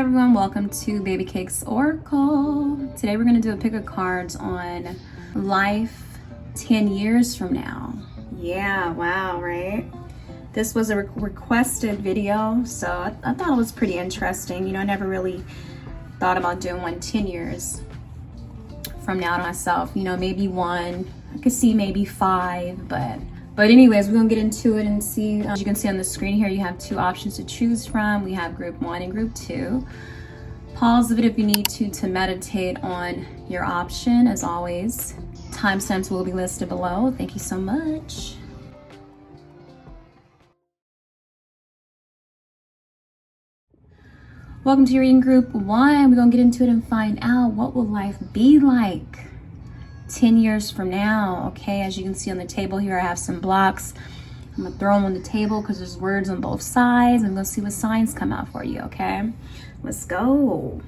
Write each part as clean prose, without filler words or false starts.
everyone, welcome to Babycakes Oracle. Today we're going to do a pick of cards on life 10 years from now. Yeah, wow, right? This was a requested video, so I thought it was pretty interesting. You know, I never really thought about doing one 10 years from now to myself. You know, maybe one, I could see maybe 5, but anyways, we're gonna get into it and see. As you can see on the screen here, you have 2 options to choose from. We have group 1 and group 2. Pause it if you need to meditate on your option. As always, timestamps will be listed below. Thank you so much. Welcome to your reading group 1. We're gonna get into it and find out what will life be like 10 years from now. Okay, as you can see on the table here, I have some blocks. I'm gonna throw them on the table because there's words on both sides. I'm gonna see what signs come out for you. Okay, let's go.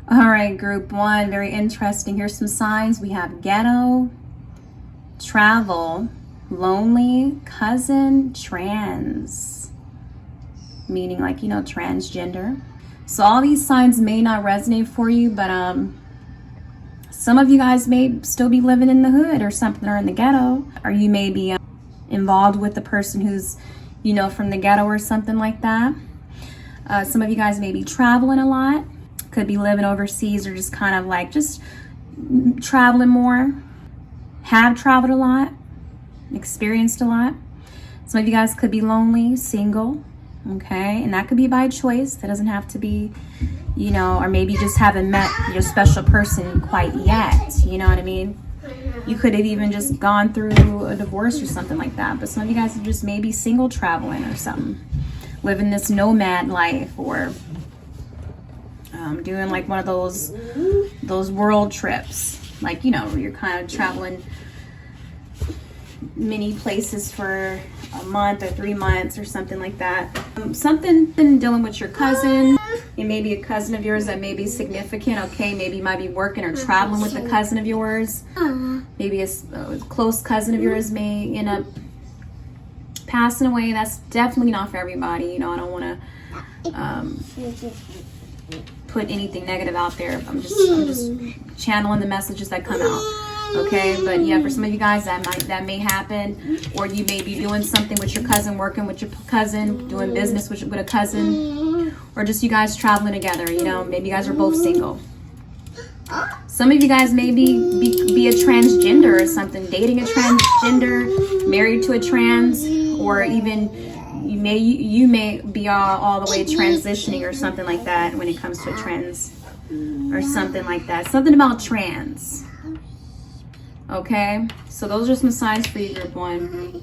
All right, group 1, very interesting. Here's some signs. We have ghetto, travel, lonely, cousin, trans, meaning like, you know, transgender. So all these signs may not resonate for you, but some of you guys may still be living in the hood or something, or in the ghetto, or you may be involved with the person who's, you know, from the ghetto or something like that. Some of you guys may be traveling a lot, could be living overseas, or just kind of like just traveling more, have traveled a lot, experienced a lot. Some of you guys could be lonely, single. Okay, and that could be by choice. That doesn't have to be, you know, or maybe you just haven't met your special person quite yet. You know what I mean? You could have even just gone through a divorce or something like that. But some of you guys are just maybe single, traveling or something, living this nomad life, or doing like one of those world trips, like, you know, where you're kind of traveling many places for a month or 3 months or something like that. Something dealing with your cousin. It may be a cousin of yours that may be significant. Okay, maybe you might be working or traveling with a cousin of yours. Maybe a close cousin of yours may end up passing away. That's definitely not for everybody. You know, I don't want to put anything negative out there. I'm just channeling the messages that come out. Okay, but yeah, for some of you guys that may happen, or you may be doing something with your cousin, working with your cousin, doing business with a cousin, or just you guys traveling together. You know, maybe you guys are both single. Some of you guys may be a transgender or something, dating a transgender, married to a trans, or even you may be all the way transitioning or something like that when it comes to a trans or something like that. Something about trans. Okay, so those are some signs for you, group 1.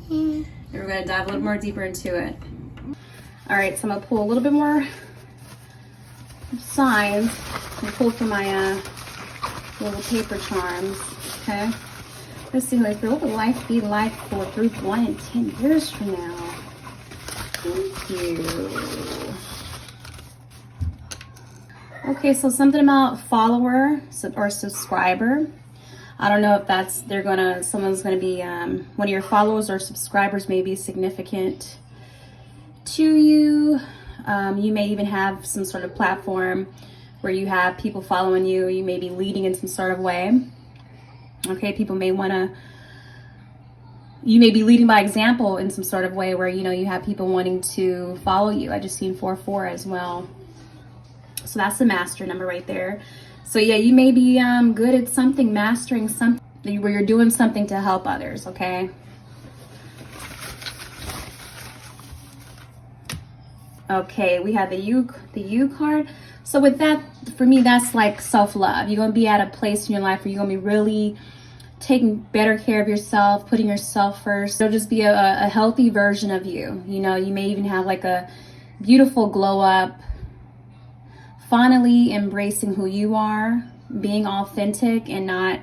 And we're going to dive a little more deeper into it. All right, so I'm going to pull a little bit more signs. I'm pull from my little paper charms. Okay, let's see what will life be like for group 1 in 10 years from now. Thank you. Okay, so something about follower or subscriber. I don't know if someone's gonna be, one of your followers or subscribers may be significant to you. You may even have some sort of platform where you have people following you. You may be leading in some sort of way. Okay, you may be leading by example in some sort of way where, you know, you have people wanting to follow you. I just seen 4-4 as well. So that's the master number right there. So yeah, you may be good at something, mastering something, where you're doing something to help others, okay? Okay, we have the U card. So with that, for me, that's like self-love. You're going to be at a place in your life where you're going to be really taking better care of yourself, putting yourself first. It'll just be a healthy version of you. You know, you may even have like a beautiful glow up, finally embracing who you are, being authentic and not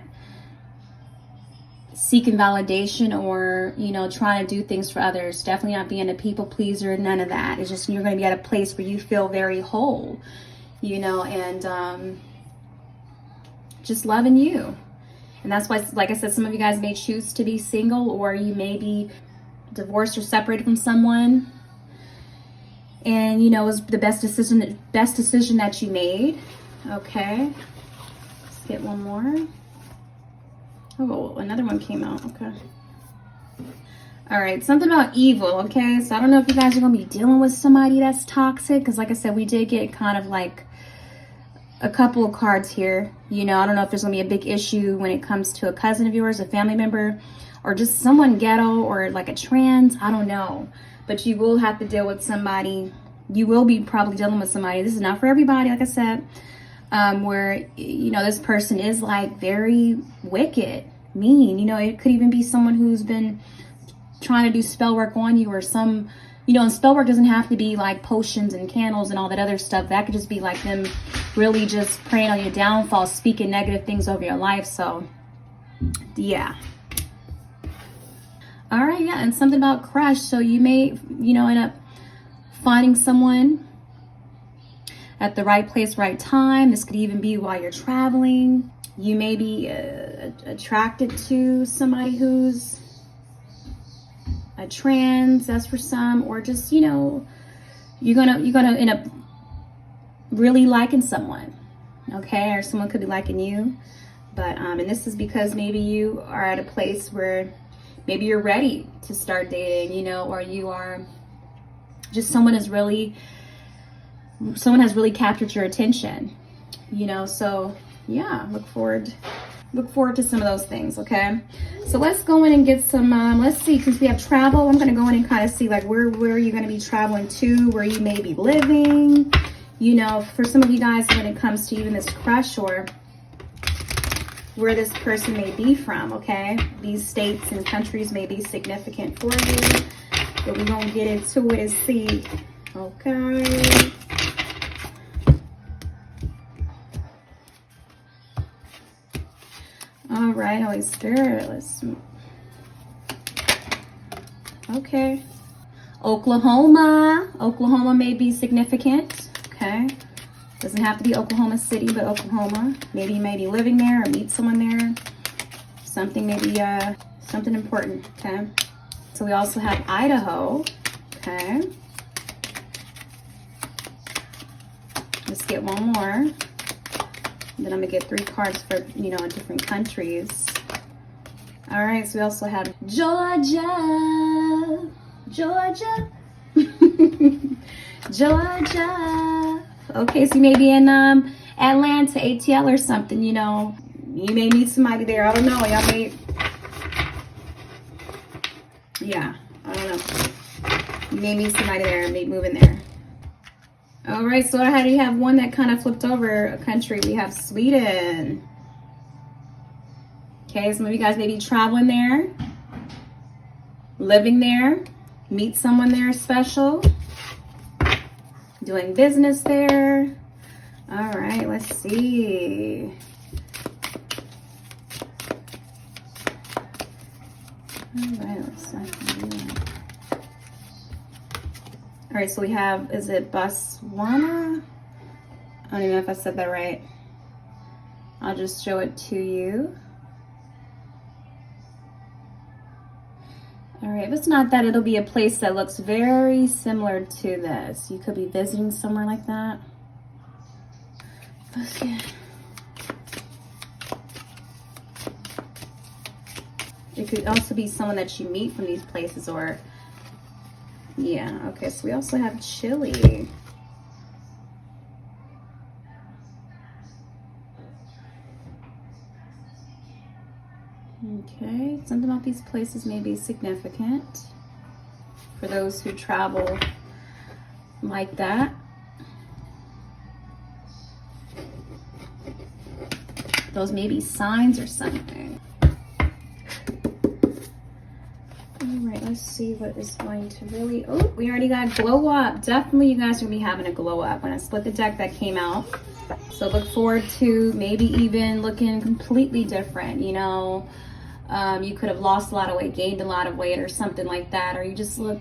seeking validation or, you know, trying to do things for others. Definitely not being a people pleaser, none of that. It's just you're going to be at a place where you feel very whole, you know, and just loving you. And that's why, like I said, some of you guys may choose to be single, or you may be divorced or separated from someone. and you know, it was the best decision that you made. Okay, let's get one more. Oh, another one came out. Okay. All right, something about evil. Okay, so I don't know if you guys are gonna be dealing with somebody that's toxic, because like I said, we did get kind of like a couple of cards here. You know, I don't know if there's gonna be a big issue when it comes to a cousin of yours, a family member, or just someone ghetto, or like a trans. I don't know, but you will have to deal with somebody. You will be probably dealing with somebody. This is not for everybody, like I said, where, you know, this person is like very wicked, mean. You know, it could even be someone who's been trying to do spell work on you, or some, you know, and spell work doesn't have to be like potions and candles and all that other stuff. That could just be like them really just preying on your downfall, speaking negative things over your life. So yeah. All right, yeah, and something about crush. So you may, you know, end up finding someone at the right place, right time. This could even be while you're traveling. You may be attracted to somebody who's a trans, that's for some, or just, you know, you're gonna end up really liking someone, okay, or someone could be liking you. But and this is because maybe you are at a place where maybe you're ready to start dating, you know, or you are just someone has really captured your attention, you know. So yeah, look forward to some of those things. Okay, so let's go in and get some let's see, since we have travel, I'm going to go in and kind of see like where are you going to be traveling to, where you may be living, you know, for some of you guys, when it comes to even this crush, or where this person may be from. Okay, these states and countries may be significant for you, but we're going to get into it and see. Okay, all right, Holy Spirit, let's, okay. Oklahoma may be significant, okay? Doesn't have to be Oklahoma City, but Oklahoma. Maybe you may be living there or meet someone there. Something maybe, something important, okay? So we also have Idaho, okay? Let's get one more. Then I'm gonna get 3 cards for, you know, different countries. All right, so we also have Georgia. Georgia. Okay, so you may be in Atlanta, ATL or something, you know. You may meet somebody there. I don't know. Y'all may, yeah, I don't know. You may meet somebody there and be moving there. All right, so how do you have one that kind of flipped over a country? We have Sweden. Okay, some of you guys may be traveling there, living there, meet someone there special, doing business there. All right, let's see. All right, let's see. All right, so we have, is it Botswana? I don't even know if I said that right. I'll just show it to you. All right, if it's not that, it'll be a place that looks very similar to this. You could be visiting somewhere like that. Okay. It could also be someone that you meet from these places, or, yeah, okay, so we also have Chile. Okay, something about these places may be significant for those who travel like that. Those may be signs or something. All right, let's see what is going to really, oh, we already got glow up. Definitely you guys are gonna be having a glow up. When I split the deck, that came out. So look forward to maybe even looking completely different, you know. You could have lost a lot of weight, gained a lot of weight or something like that, or you just look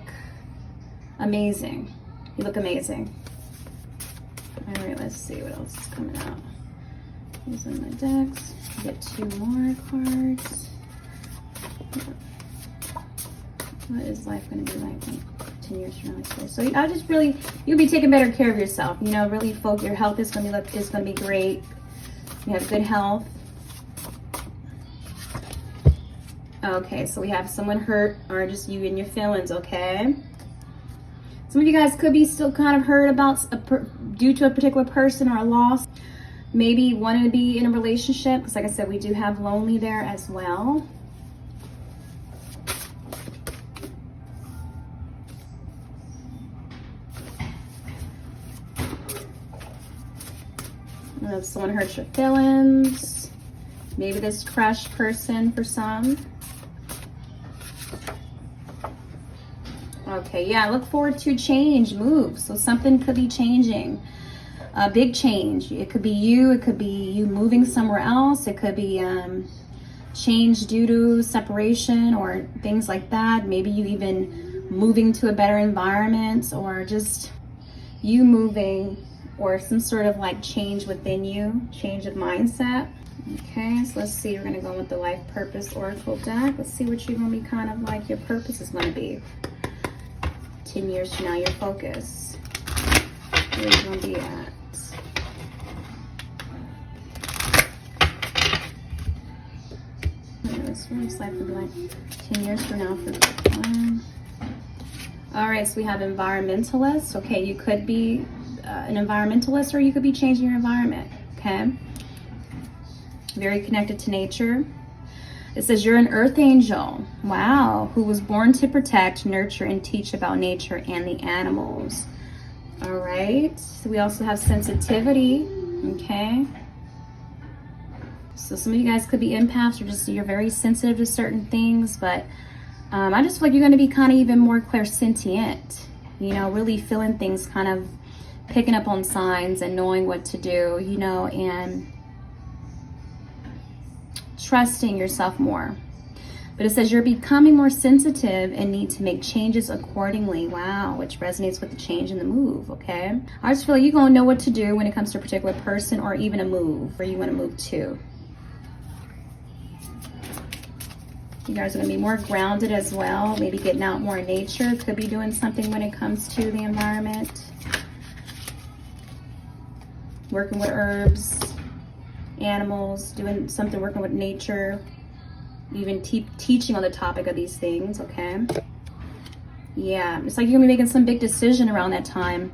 amazing. You look amazing. All right, let's see what else is coming out. Using my decks, get 2 more cards. What is life going to be like? 10 years from now. Okay. So I just really, you'll be taking better care of yourself. You know, really focus. Your health is going to be great. You have good health. Okay, so we have someone hurt or just you and your feelings, okay? Some of you guys could be still kind of hurt about due to a particular person or a loss. Maybe wanting to be in a relationship, because like I said, we do have lonely there as well. If someone hurts your feelings, maybe this crushed person for some. Okay, yeah, look forward to change, move. So something could be changing, a big change. It could be you moving somewhere else. It could be change due to separation or things like that. Maybe you even moving to a better environment, or just you moving, or some sort of like change within you, change of mindset. Okay, so let's see, we're gonna go with the Life Purpose Oracle deck. Let's see what you're gonna be kind of like, your purpose is gonna be. 10 years from now, your focus. Where are you gonna be at? This one's like 10 years from now for the all right, so we have environmentalist. Okay, you could be an environmentalist, or you could be changing your environment. Okay, very connected to nature. It says you're an earth angel. Wow, who was born to protect, nurture, and teach about nature and the animals. All right, so we also have sensitivity. Okay, so some of you guys could be empaths, or just you're very sensitive to certain things, but I just feel like you're going to be kind of even more clairsentient, you know, really feeling things, kind of picking up on signs and knowing what to do, you know, and trusting yourself more. But it says you're becoming more sensitive and need to make changes accordingly. Wow, which resonates with the change in the move, okay? I just feel like you're going to know what to do when it comes to a particular person, or even a move where you want to move to. You guys are going to be more grounded as well, maybe getting out more in nature. Could be doing something when it comes to the environment. Working with herbs, animals, doing something, working with nature, even teaching on the topic of these things, okay? Yeah, it's like you're going to be making some big decision around that time.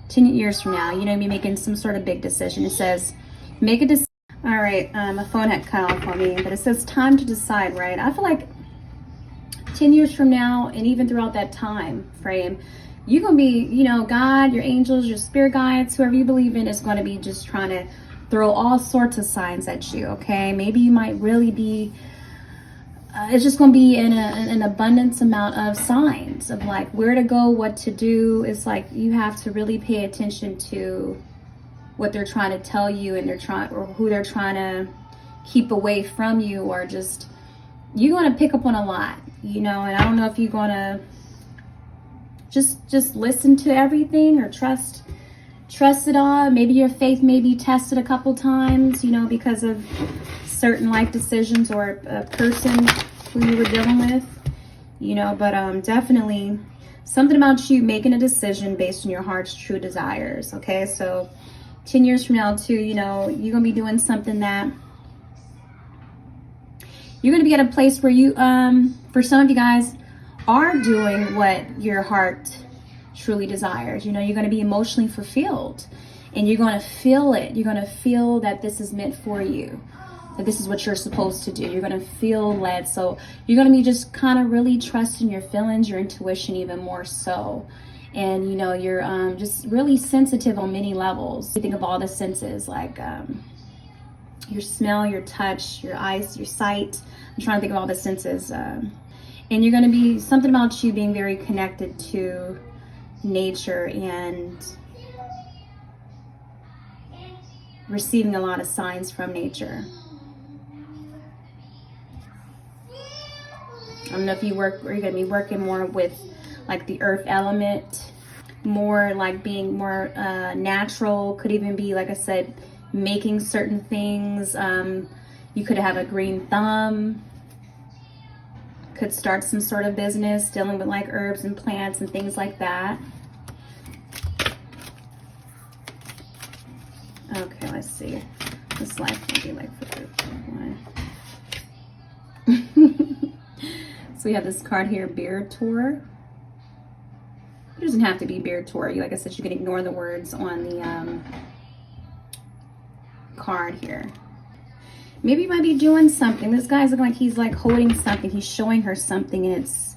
10 years from now, you're going to be making some sort of big decision. It says, make a decision. All right, my phone had cut off on me, but it says time to decide, right? I feel like 10 years from now, and even throughout that time frame, you're going to be, you know, God, your angels, your spirit guides, whoever you believe in is going to be just trying to throw all sorts of signs at you, okay? Maybe you might really be, it's just going to be an abundance amount of signs of like where to go, what to do. It's like you have to really pay attention to what they're trying to tell you, and or who they're trying to keep away from you, or just, you're going to pick up on a lot, you know, and I don't know if you're going to just listen to everything or trust it all. Maybe your faith may be tested a couple times, you know, because of certain life decisions or a person who you were dealing with, you know, but definitely something about you making a decision based on your heart's true desires, okay? So 10 years from now too, you know, you're gonna be doing something that you're gonna be at a place where you, for some of you guys, are doing what your heart truly desires. You know, you're gonna be emotionally fulfilled, and you're gonna feel it. You're gonna feel that this is meant for you, that this is what you're supposed to do. You're gonna feel led. So you're gonna be just kind of really trusting your feelings, your intuition even more so. And, you know, you're just really sensitive on many levels. You think of all the senses, like your smell, your touch, your eyes, your sight. I'm trying to think of all the senses. And you're going to be, something about you being very connected to nature and receiving a lot of signs from nature. I don't know if you work, or you're going to be working more with like the earth element, more like being more natural. Could even be, like I said, making certain things. You could have a green thumb. could start some sort of business dealing with like herbs and plants and things like that. Okay, let's see. This life can be like for 3.1. So we have this card here, Beer Tour. It doesn't have to be Beer Tour. Like I said, you can ignore the words on the card here. Maybe you might be doing something. This guy's looking like he's like holding something. He's showing her something, and it's,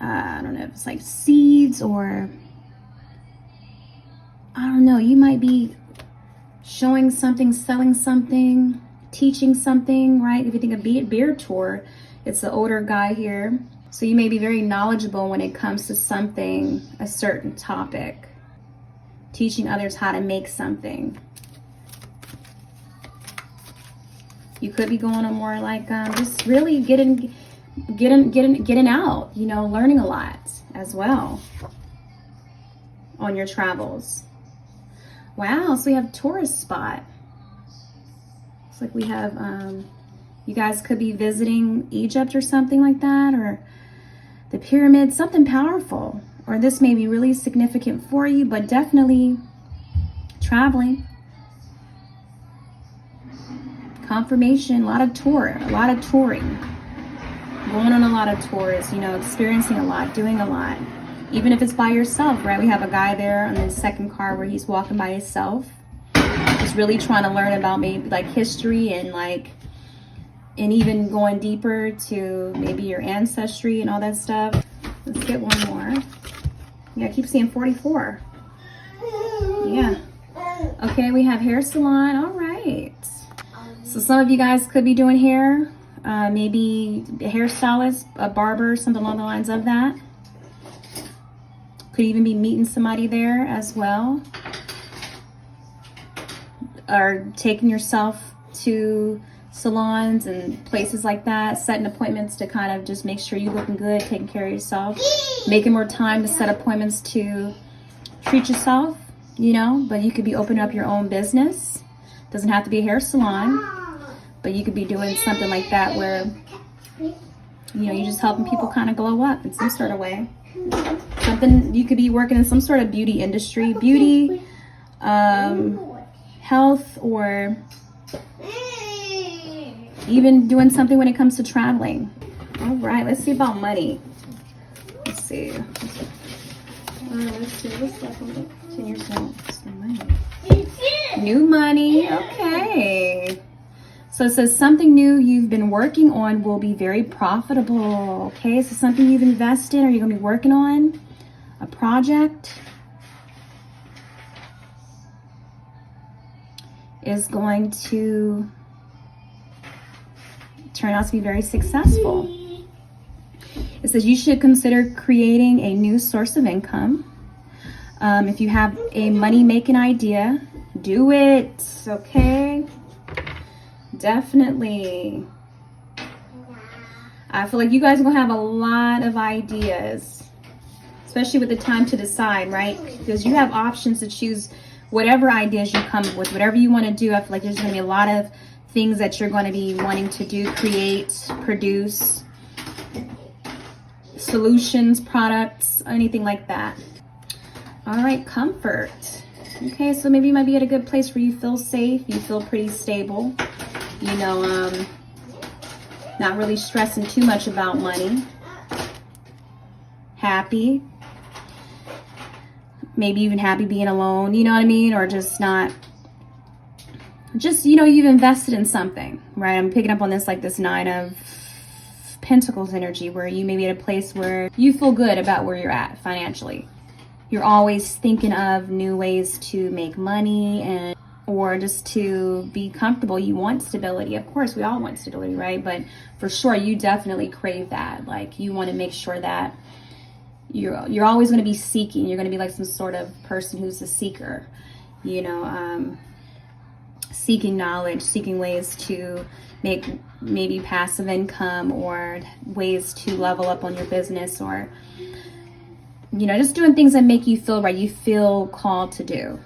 I don't know if it's like seeds or, I don't know. You might be showing something, selling something, teaching something, right? If you think of Beer Tour, it's the older guy here. So you may be very knowledgeable when it comes to something, a certain topic, teaching others how to make something. You could be going on more like just really getting out, you know, learning a lot as well on your travels. Wow, so we have tourist spot. It's like we have, you guys could be visiting Egypt or something like that, or the pyramids, something powerful. Or this may be really significant for you, but definitely traveling. Confirmation, a lot of touring, going on a lot of tours, you know, experiencing a lot, doing a lot, even if it's by yourself, right? We have a guy there on the second card where he's walking by himself, just really trying to learn about maybe like history and like, and even going deeper to maybe your ancestry and all that stuff. Let's get one more. Yeah, I keep seeing 44. Yeah. Okay, we have hair salon. All right. So some of you guys could be doing hair, maybe a hairstylist, a barber, something along the lines of that. Could even be meeting somebody there as well. Or taking yourself to salons and places like that, setting appointments to kind of just make sure you're looking good, taking care of yourself, making more time to set appointments to treat yourself, you know, but you could be opening up your own business. Doesn't have to be a hair salon. But you could be doing something like that where, you know, you're just helping people kind of glow up in some sort of way. Something, you could be working in some sort of beauty industry, beauty, health, or even doing something when it comes to traveling. All right, let's see about money. Let's see. Let's see, what's that? 10 years old. New money, okay. So it says something new you've been working on will be very profitable. Okay, so something you've invested or you're going to be working on, a project, is going to turn out to be very successful. It says you should consider creating a new source of income. If you have a money-making idea, do it, okay? Definitely. I feel like you guys are gonna have a lot of ideas, especially with the time to decide, right? Because you have options to choose whatever ideas you come up with, whatever you want to do. I feel like there's gonna be a lot of things that you're going to be wanting to do, create, produce, solutions, products, anything like that. All right, comfort. Okay, so maybe you might be at a good place where you feel safe, you feel pretty stable. You know, not really stressing too much about money. Happy. Maybe even happy being alone, you know what I mean? Or just not, just, you know, you've invested in something, right? I'm picking up on this, like this 9 of Pentacles energy, where you may be at a place where you feel good about where you're at financially. You're always thinking of new ways to make money and or just to be comfortable. You want stability. Of course, we all want stability, right? But for sure, you definitely crave that. Like, you want to make sure that you're always going to be seeking. You're going to be like some sort of person who's a seeker, you know, seeking knowledge, seeking ways to make maybe passive income or ways to level up on your business, or, you know, just doing things that make you feel right, you feel called to do.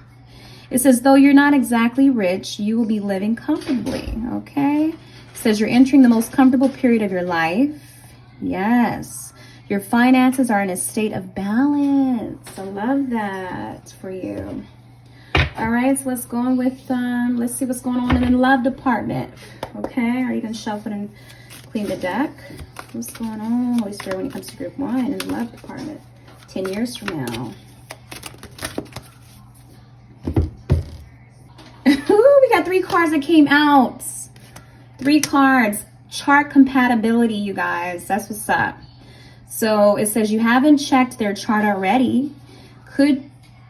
It says, though you're not exactly rich, you will be living comfortably, okay? It says you're entering the most comfortable period of your life. Yes. Your finances are in a state of balance. I love that for you. All right, so let's go on with, let's see what's going on in the love department. Okay, are you going to shuffle and clean the deck? What's going on, Holy Spirit, when it comes to group 1 in the love department 10 years from now? Ooh, we got 3 cards that came out. 3 cards. Chart compatibility, you guys. That's what's up. So it says you haven't checked their chart already. Could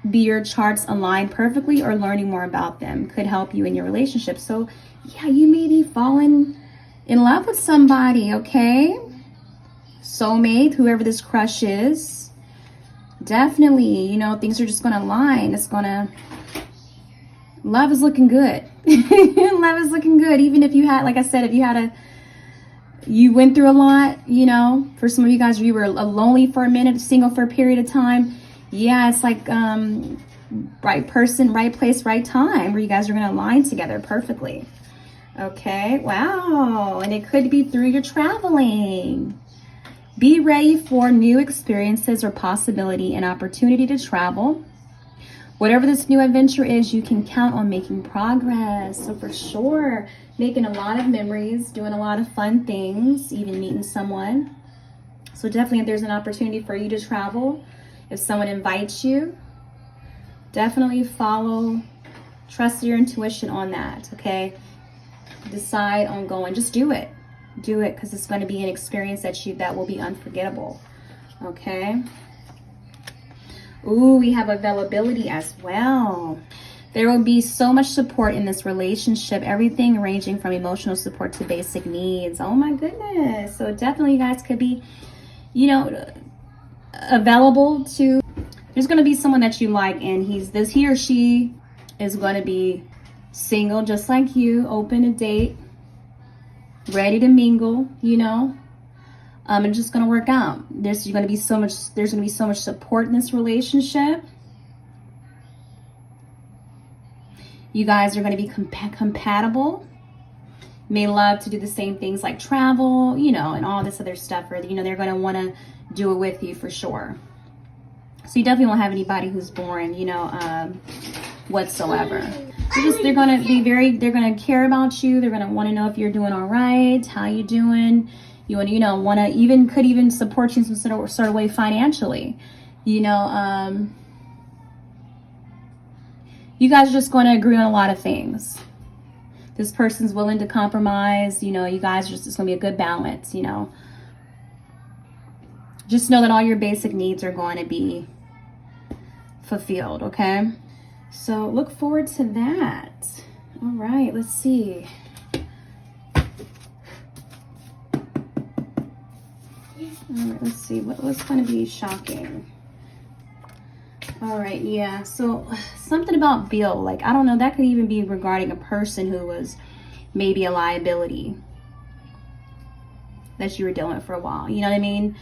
be your charts aligned perfectly, or learning more about them could help you in your relationship. So yeah, you may be falling in love with somebody, okay? Soulmate, whoever this crush is. Definitely, you know, things are just going to align. It's going to... Love is looking good. Love is looking good. Even if you had, like I said, if you had a... You went through a lot, you know. For some of you guys, you were lonely for a minute, single for a period of time. Yeah, it's like right person, right place, right time, where you guys are going to align together perfectly. Okay, wow. And it could be through your traveling. Be ready for new experiences or possibility and opportunity to travel. Whatever this new adventure is, you can count on making progress. So for sure, making a lot of memories, doing a lot of fun things, even meeting someone. So definitely if there's an opportunity for you to travel, if someone invites you, definitely follow, trust your intuition on that, okay? Decide on going, just do it. Do it, because it's going to be an experience that will be unforgettable, okay? Ooh, we have availability as well. There will be so much support in this relationship, everything ranging from emotional support to basic needs. Oh my goodness. So definitely you guys could be, you know, available to, there's going to be someone that you like, and he or she is going to be single just like you, open to date, ready to mingle, you know. It's just going to work out. There's going to be so much support in this relationship. You guys are going to be compatible. May love to do the same things like travel, you know, and all this other stuff. Or, you know, they're going to want to do it with you for sure. So you definitely won't have anybody who's boring, you know, whatsoever. They're going to care about you. They're going to want to know if you're doing all right, how you doing. You want to, you know, could even support you in some sort of way financially. You know, you guys are just going to agree on a lot of things. This person's willing to compromise. You know, you guys are just, it's going to be a good balance, you know. Just know that all your basic needs are going to be fulfilled, okay? So look forward to that. All right, let's see. All right, let's see. What's going to be shocking? All right, yeah. So something about bill. Like, I don't know. That could even be regarding a person who was maybe a liability that you were dealing with for a while. You know what I mean?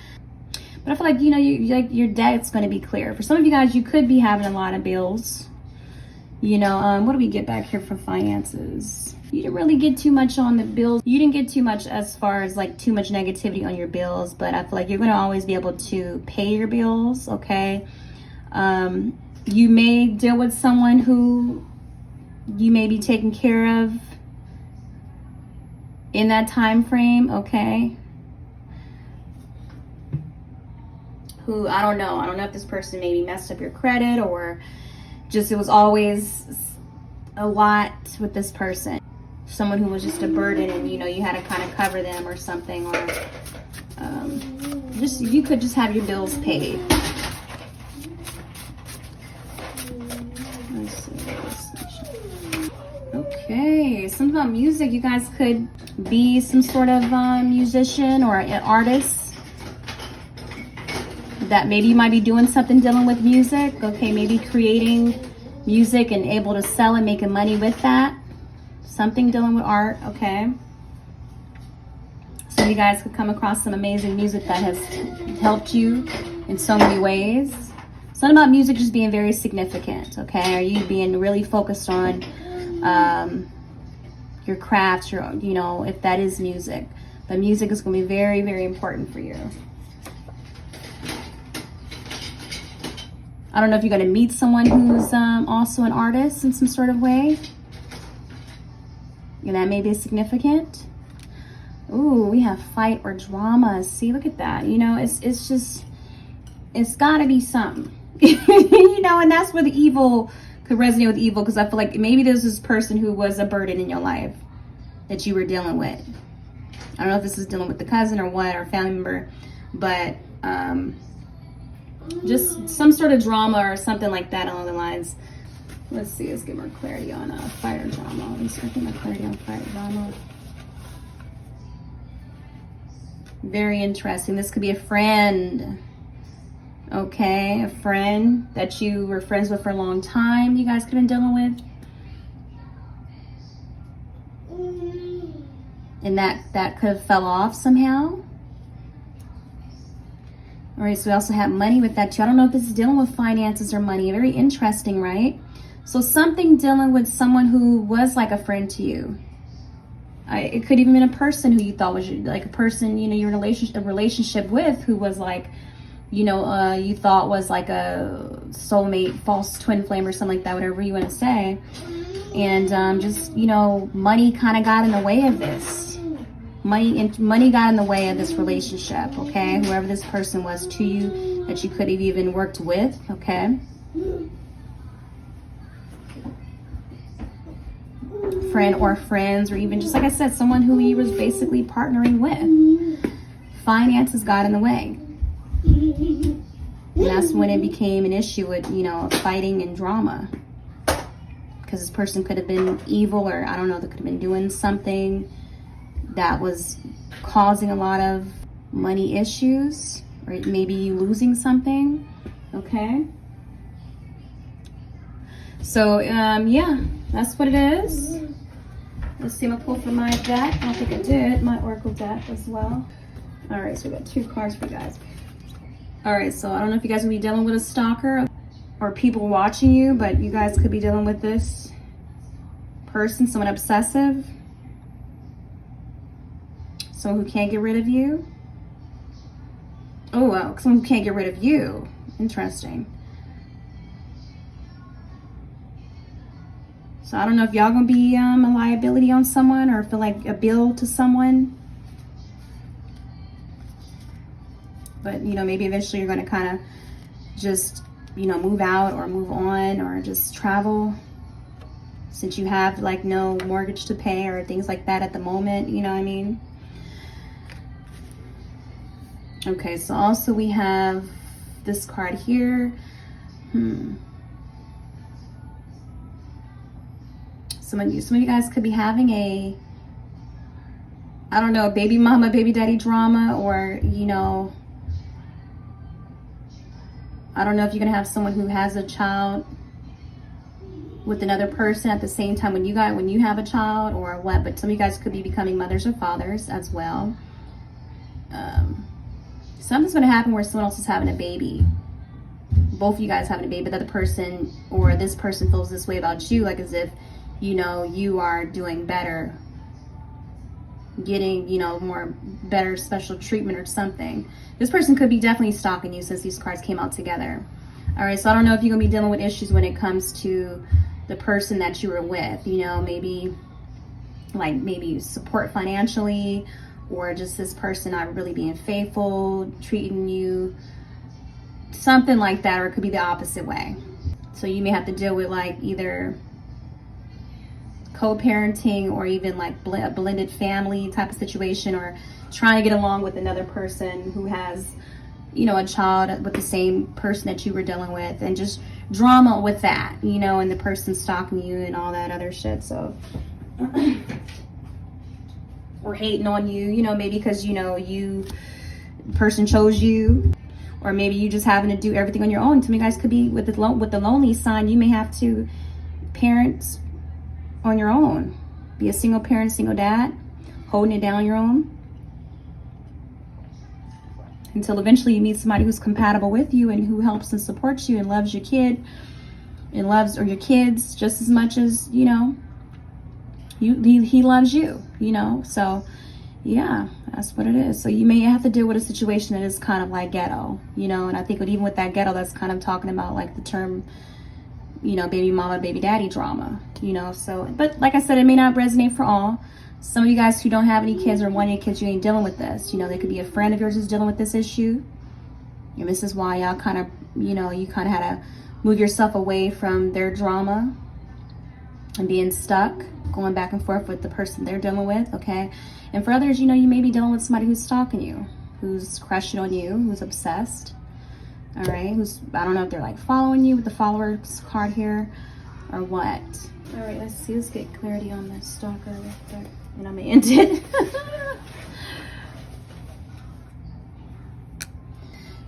But I feel like, you know, your debt's going to be clear. For some of you guys, you could be having a lot of bills. You know, what do we get back here for finances? You didn't really get too much on the bills. You didn't get too much as far as like too much negativity on your bills, but I feel like you're going to always be able to pay your bills, okay? You may deal with someone who you may be taking care of in that time frame, okay? Who, I don't know if this person maybe messed up your credit, or just it was always a lot with this person. Someone who was just a burden, and you know you had to kind of cover them or something, or just you could just have your bills paid. Let's see. Okay, something about music. You guys could be some sort of musician or an artist. That maybe you might be doing something dealing with music. Okay, maybe creating music and able to sell and making money with that. Something dealing with art, okay? So you guys could come across some amazing music that has helped you in so many ways. Something about music just being very significant, okay? Are you being really focused on your craft, you know, if that is music. But music is going to be very, very important for you. I don't know if you're going to meet someone who's also an artist in some sort of way. And that may be significant. Ooh, we have fight or drama. See, look at that. You know, it's just, it's got to be something. You know, and that's where the evil could resonate with evil, because I feel like maybe there's this person who was a burden in your life that you were dealing with. I don't know if this is dealing with the cousin or what, or family member, but just some sort of drama or something like that along the lines. Let's see, let's get more clarity on fight or drama. Let me start getting more clarity on fight or drama. Very interesting. This could be a friend. Okay, a friend that you were friends with for a long time, you guys could have been dealing with. And that could have fell off somehow. All right, so we also have money with that too. I don't know if this is dealing with finances or money. Very interesting, right? So something dealing with someone who was like a friend to you. It could even be a person who you thought was like a person, you know, you're in a relationship with, who was like, you know, you thought was like a soulmate, false twin flame or something like that, whatever you want to say. And just, you know, money kind of got in the way of this. Money got in the way of this relationship, okay? Whoever this person was to you that you could have even worked with, okay? Friend or friends, or even just like I said, someone who he was basically partnering with. Finances got in the way. And that's when it became an issue with, you know, fighting and drama. Because this person could have been evil, or I don't know, they could have been doing something that was causing a lot of money issues, or maybe you losing something, okay? So, yeah, that's what it is. Let's see, I'm gonna pull from my deck. I don't think I did, my Oracle deck as well. All right, so we got 2 cards for you guys. All right, so I don't know if you guys will be dealing with a stalker or people watching you, but you guys could be dealing with this person, someone obsessive, someone who can't get rid of you. Oh, wow, someone who can't get rid of you. Interesting. So I don't know if y'all gonna be a liability on someone, or feel like a bill to someone. But, you know, maybe eventually you're going to kind of just, you know, move out or move on, or just travel, since you have like no mortgage to pay or things like that at the moment, you know what I mean? Okay, so also we have this card here. Some of you guys could be having a, I don't know, baby mama, baby daddy drama, or, you know, I don't know if you're going to have someone who has a child with another person at the same time when you have a child, or what, but some of you guys could be becoming mothers or fathers as well. Something's going to happen where someone else is having a baby. Both of you guys having a baby, but the other person or this person feels this way about you, like as if, you know, you are doing better, getting, you know, more better special treatment or something. This person could be definitely stalking you since these cards came out together. All right, so I don't know if you're gonna be dealing with issues when it comes to the person that you were with, you know, maybe support financially, or just this person not really being faithful, treating you, something like that, or it could be the opposite way. So you may have to deal with like either co-parenting, or even like a blended family type of situation, or trying to get along with another person who has, you know, a child with the same person that you were dealing with, and just drama with that, you know, and the person stalking you and all that other shit. So or hating on you, you know, maybe because, you know, person chose you, or maybe you just having to do everything on your own. Some of you guys could be with the lonely sign. You may have to parent on your own, be a single parent, single dad, holding it down on your own, until eventually you meet somebody who's compatible with you and who helps and supports you and loves your kid and loves, or your kids, just as much as, you know, he loves you, you know. So yeah, That's what it is. So you may have to deal with a situation that is kind of like ghetto, you know, and I think even with that ghetto, that's kind of talking about like the term, you know, baby mama, baby daddy drama, you know. So, but like I said, it may not resonate for all. Some of you guys who don't have any kids or want any kids, you ain't dealing with this. You know, there could be a friend of yours who's dealing with this issue. And this is why y'all kind of, you know, you kind of had to move yourself away from their drama and being stuck, going back and forth with the person they're dealing with, okay? And for others, you know, you may be dealing with somebody who's stalking you, who's crushing on you, who's obsessed, all right? Who's, I don't know if they're like following you with the followers card here or what. All right, let's see, let's get clarity on this stalker right there. And I'm gonna end it.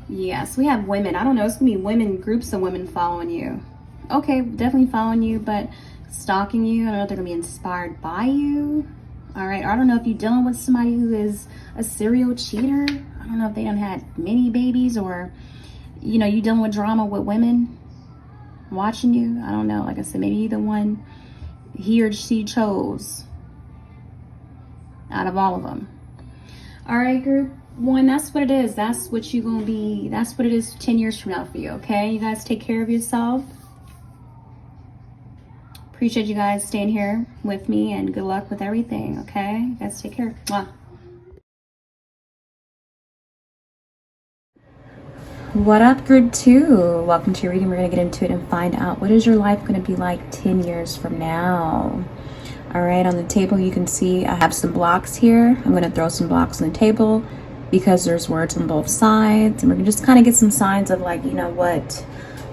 Yes, we have women. I don't know, it's gonna be women, groups of women following you. Okay, definitely following you, but stalking you. I don't know if they're gonna be inspired by you. All right, or I don't know if you're dealing with somebody who is a serial cheater. I don't know if they done had many babies, or, you know, you dealing with drama with women watching you. I don't know. Like I said, maybe the one he or she chose out of all of them. All right, group one, that's what it is. That's what you're gonna be. That's what it is 10 years from now for you, okay? You guys take care of yourself. Appreciate you guys staying here with me, and good luck with everything, okay? You guys take care. Mwah. What up, group two? Welcome to your reading. We're gonna get into it and find out what is your life gonna be like 10 years from now. All right, on the table you can see I have some blocks here. I'm gonna throw some blocks on the table because there's words on both sides, and we're gonna just kind of get some signs of, like, you know, what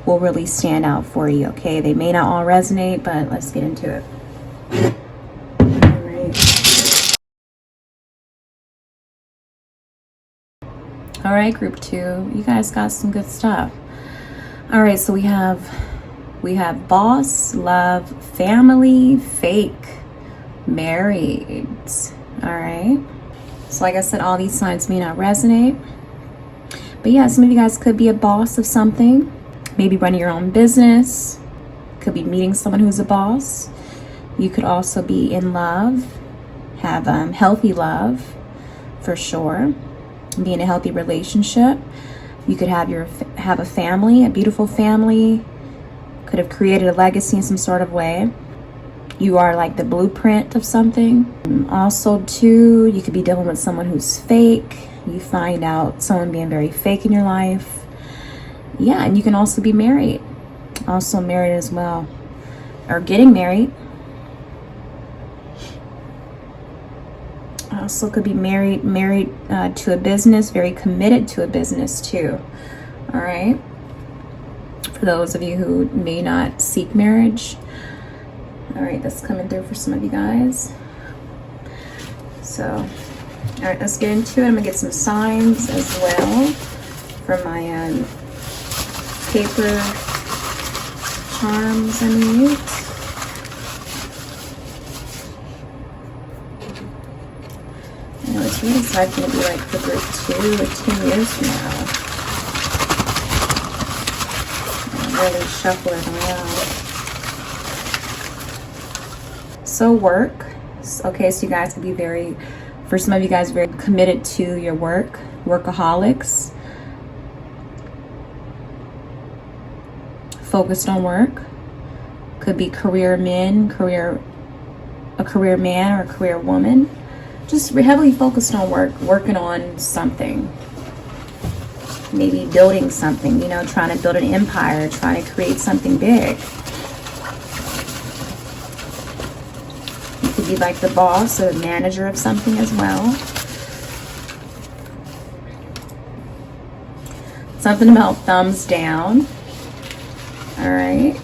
will really stand out for you, okay? They may not all resonate, but let's get into it. All right. All right, group two, you guys got some good stuff. All right, so we have boss, love, family, fake, married. All right, so like I said, all these signs may not resonate, but yeah, some of you guys could be a boss of something, maybe running your own business, could be meeting someone who's a boss. You could also be in love, have healthy love for sure, be in a healthy relationship. You could have a family, a beautiful family, could have created a legacy in some sort of way. You are like the blueprint of something. Also too, you could be dealing with someone who's fake. You find out someone being very fake in your life. Yeah, and you can also be married. Also married as well. Or getting married. Also could be married to a business, very committed to a business too. All right. For those of you who may not seek marriage. All right, that's coming through for some of you guys. So, all right, let's get into it. I'm gonna get some signs as well from my paper charms I made. I know it's really sad gonna be like for group 2 or 10 years from now. Really shuffle it around. So work. Okay, so you guys can be very, for some of you guys, very committed to your work, workaholics, focused on work. Could be career men, a career man or a career woman. Just heavily focused on work, working on something. Maybe building something, you know, trying to build an empire, trying to create something big. You could be like the boss or the manager of something as well. Something about thumbs down. All right.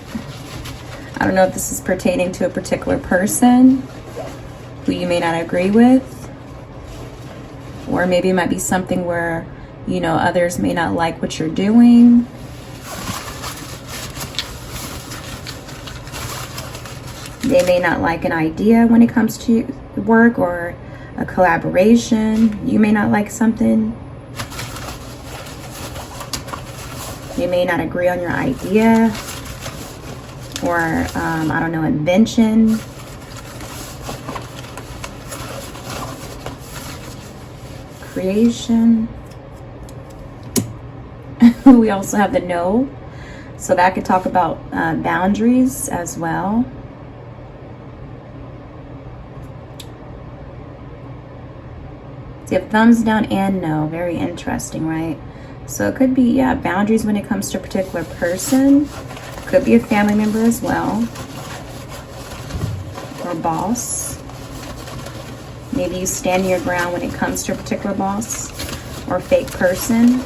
I don't know if this is pertaining to a particular person who you may not agree with. Or maybe it might be something where, you know, others may not like what you're doing. They may not like an idea when it comes to work or a collaboration. You may not like something. You may not agree on your idea or, I don't know, invention. creation. We also have the no. So that could talk about boundaries as well. So you have thumbs down and no. Very interesting, right? So it could be, yeah, boundaries when it comes to a particular person. Could be a family member as well. Or boss. Maybe you stand your ground when it comes to a particular boss or fake person.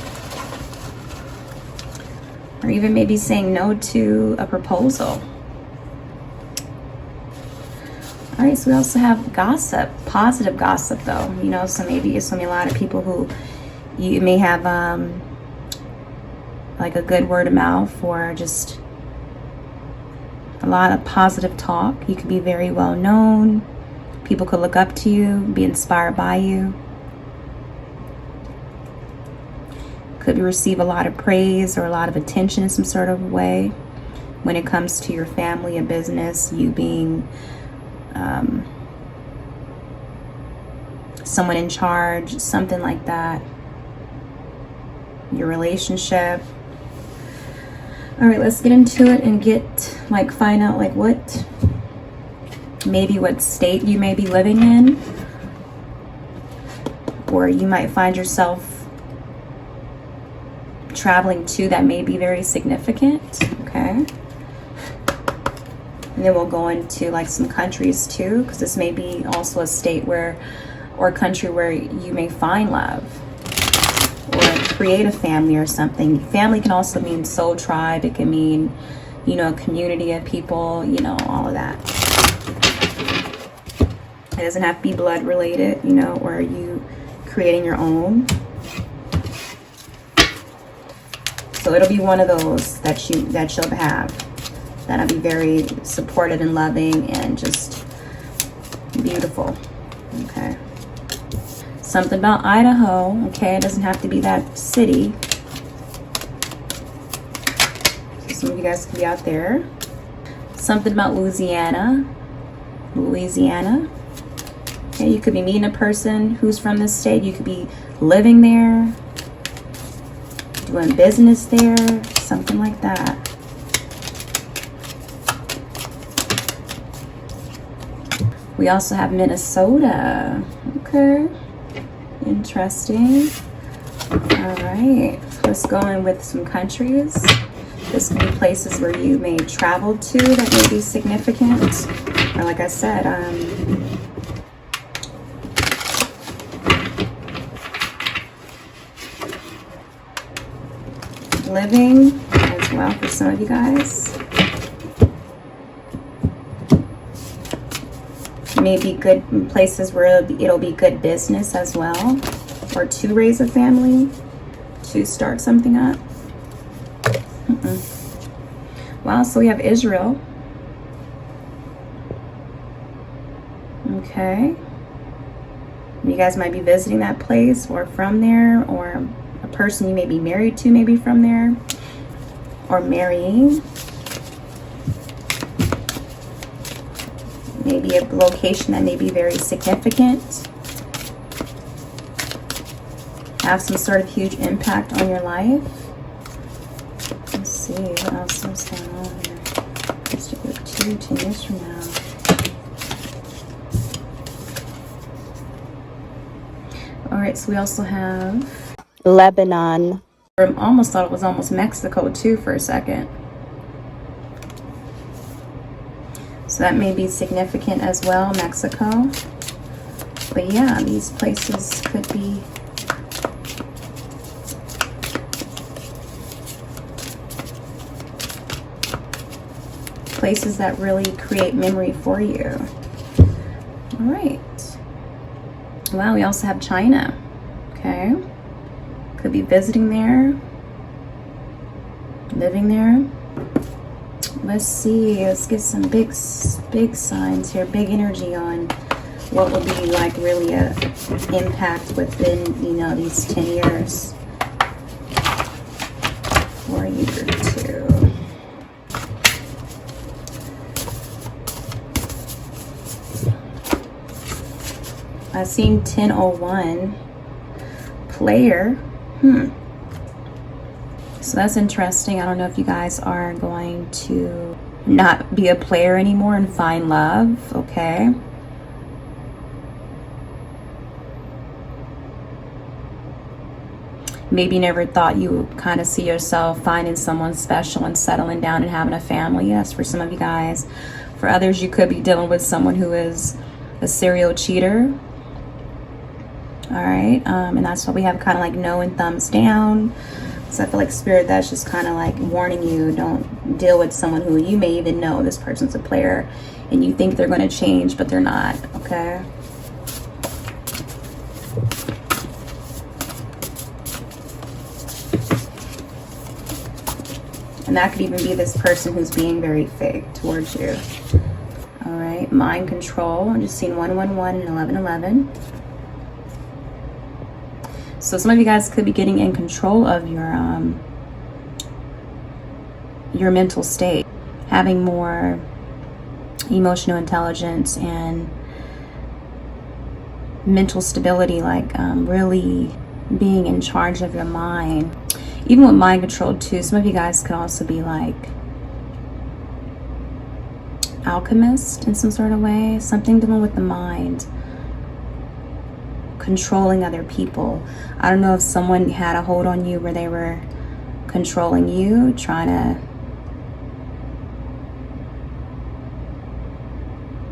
Or even maybe saying no to a proposal. All right, so we also have gossip, positive gossip though. You know, so maybe it's a lot of people who you may have like a good word of mouth or just a lot of positive talk. You could be very well known. People could look up to you, be inspired by you. Could receive a lot of praise or a lot of attention in some sort of way when it comes to your family, a business, you being someone in charge, something like that. Your relationship. All right, let's get into it and find out like what state you may be living in, or you might find yourself traveling to that may be very significant. Okay, and then we'll go into like some countries too, because this may be also a state or a country where you may find love or create a family or something. Family can also mean soul tribe. It can mean, you know, a community of people, you know, all of that. It doesn't have to be blood related, you know, or are you creating your own? So it'll be one of those that you'll have. That'll be very supported and loving and just beautiful. Okay. Something about Idaho. Okay, it doesn't have to be that city. So some of you guys could be out there. Something about Louisiana. Okay, you could be meeting a person who's from this state. You could be living there, doing business there, something like that. We also have Minnesota. Okay, interesting. All right, let's go in with some countries. This could be places where you may travel to that may be significant. Or like I said, living as well for some of you guys. Maybe good places where it'll be good business as well, or to raise a family, to start something up. Wow, so we have Israel. Okay. You guys might be visiting that place or from there, or a person you may be married to maybe from there, or marrying. Maybe a location that may be very significant. Have some sort of huge impact on your life. Let's see, what else is going on here? Just a quick 10 years from now. All right, so we also have Lebanon. I almost thought it was almost Mexico too for a second. So that may be significant as well, Mexico. But yeah, these places could be places that really create memory for you. All right. Wow, we also have China. Okay. Could be visiting there, living there. Let's see, let's get some big signs here, big energy on what will be like really a impact within, you know, these 10 years or a year or two. I've seen 1001. player. So that's interesting. I don't know if you guys are going to not be a player anymore and find love, okay? Maybe you never thought you would kind of see yourself finding someone special and settling down and having a family. That's for some of you guys. For others, you could be dealing with someone who is a serial cheater. All right, and that's why we have kind of like no and thumbs down. So I feel like Spirit, that's just kind of like warning you, don't deal with someone who you may even know this person's a player and you think they're going to change, but they're not, okay? And that could even be this person who's being very fake towards you. All right, mind control. I'm just seeing 111 and 1111. So some of you guys could be getting in control of your mental state, having more emotional intelligence and mental stability, like really being in charge of your mind. Even with mind control too, some of you guys could also be like alchemist in some sort of way, something dealing with the mind, controlling other people. I don't know if someone had a hold on you where they were controlling you, trying to,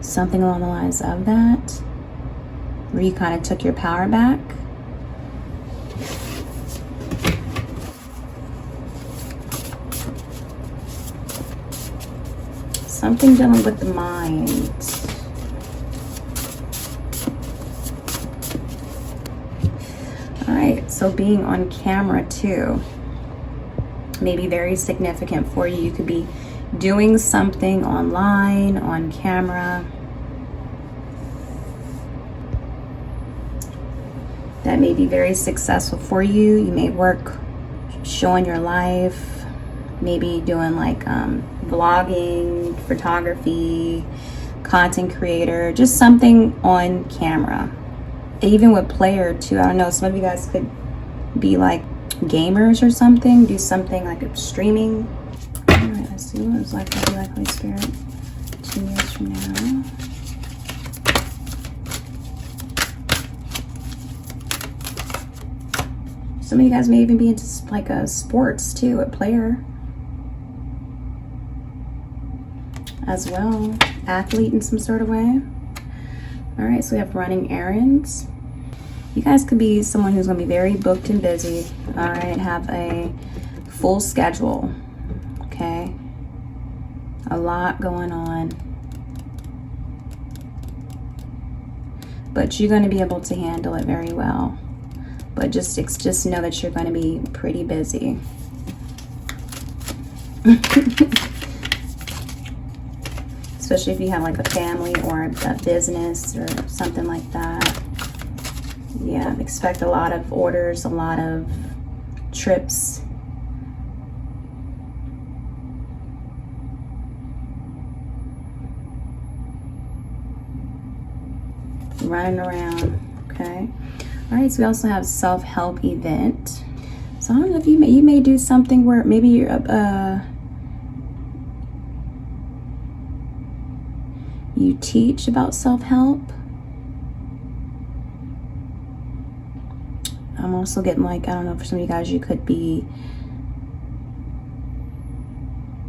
something along the lines of that, where you kind of took your power back. Something dealing with the mind. All right, so being on camera too may be very significant for you. You could be doing something online, on camera, that may be very successful for you. You may work showing your life, maybe doing like vlogging, photography, content creator, just something on camera. Even with player too, I don't know, some of you guys could be like gamers or something, do something like streaming. All right, let's see what it's like to be like Holy Spirit 2 years from now. Some of you guys may even be into like a sports too, a player as well, athlete in some sort of way. All right, so we have running errands. You guys could be someone who's going to be very booked and busy. All right, have a full schedule. Okay, a lot going on, but you're going to be able to handle it very well. But just know that you're going to be pretty busy. Especially if you have like a family or a business or something like that. Yeah, expect a lot of orders, a lot of trips. Running around, okay? All right, so we also have self-help event. So I don't know if you may do something where maybe you're you teach about self-help. I'm also getting like, I don't know, for some of you guys, you could be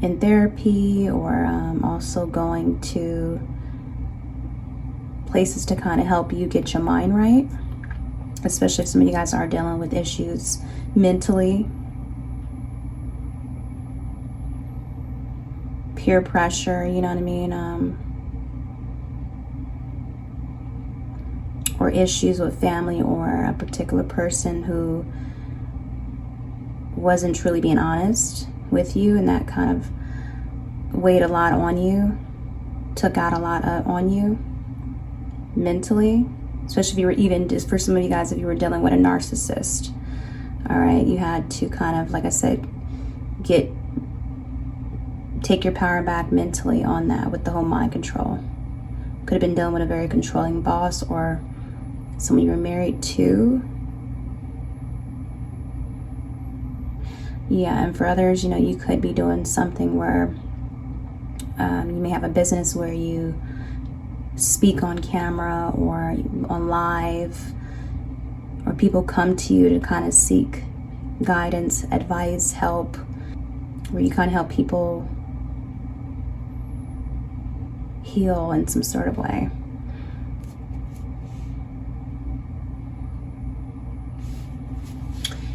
in therapy or also going to places to kind of help you get your mind right. Especially if some of you guys are dealing with issues mentally. Peer pressure, you know what I mean? Or issues with family or a particular person who wasn't truly being honest with you, and that kind of weighed a lot on you, took out a lot on you mentally. Especially if you were, even just for some of you guys, if you were dealing with a narcissist. All right, you had to kind of, like I said, take your power back mentally on that with the whole mind control. Could have been dealing with a very controlling boss or someone you were married to. Yeah, and for others, you know, you could be doing something where you may have a business where you speak on camera or on live, or people come to you to kind of seek guidance, advice, help, where you kind of help people heal in some sort of way.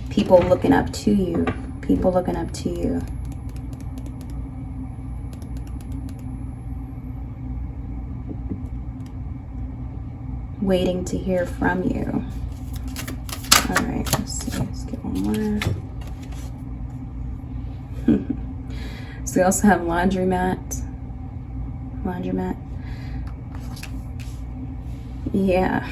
People looking up to you. People looking up to you. Waiting to hear from you. All right, let's see. Let's get one more. So we also have laundromat. Laundromat. Yeah.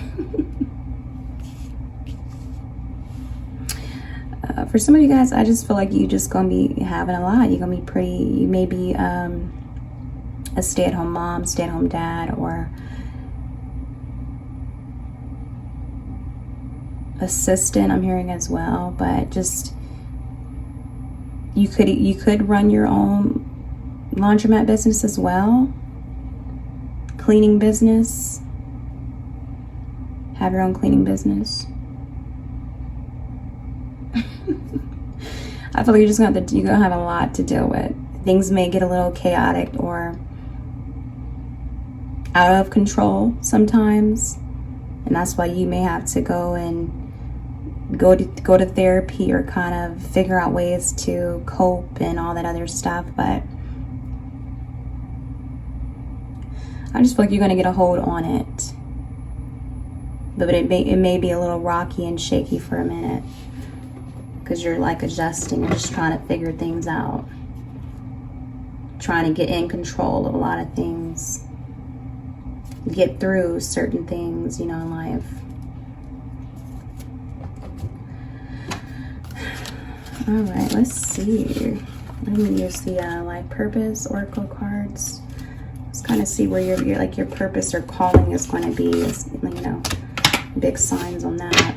For some of you guys, I just feel like you just gonna be having a lot. You're gonna be pretty, you may be a stay-at-home mom, stay-at-home dad, or assistant, I'm hearing as well. But just, you could run your own laundromat business as well. Cleaning business. Have your own cleaning business. I feel like you're gonna have a lot to deal with. Things may get a little chaotic or out of control sometimes, and that's why you may have to go to therapy or kind of figure out ways to cope and all that other stuff. But I just feel like you're gonna get a hold on it, but it may be a little rocky and shaky for a minute, because you're like adjusting and just trying to figure things out, trying to get in control of a lot of things, get through certain things, you know, in life. All right, let's see. Let me use the life purpose oracle cards. Let's kind of see where your purpose or calling is going to be. You know, big signs on that.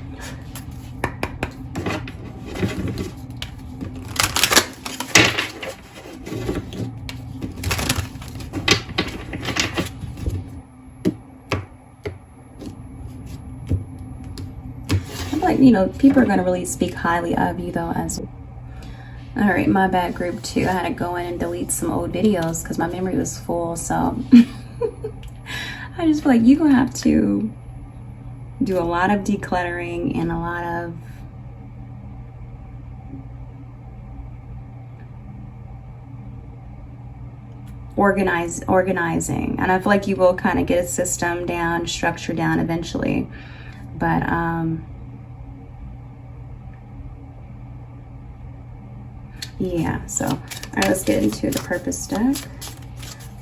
Like, you know, people are going to really speak highly of you though as well. All right, my bad, group 2. I had to go in and delete some old videos because my memory was full. So I just feel like you're going to have to do a lot of decluttering and a lot of organizing. And I feel like you will kind of get a system down, structure down eventually. But yeah, so all right, let's get into the purpose deck.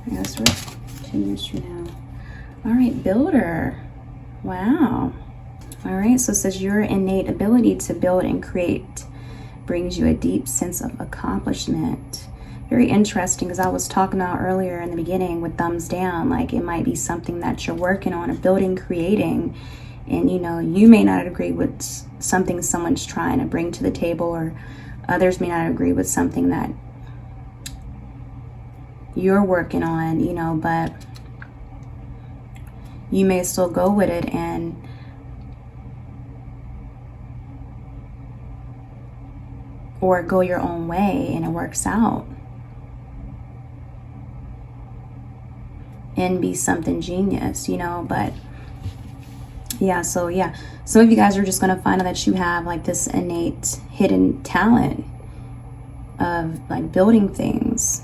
I guess we're 2 minutes from now. All right, builder. Wow. All right, so it says your innate ability to build and create brings you a deep sense of accomplishment. Very interesting, because I was talking about earlier in the beginning with thumbs down, like it might be something that you're working on, or building, creating, and you know, you may not agree with something someone's trying to bring to the table, or others may not agree with something that you're working on, you know, but you may still go with it and or go your own way, and it works out and be something genius, you know. But yeah, so yeah, some of you guys are just going to find out that you have like this innate hidden talent of like building things,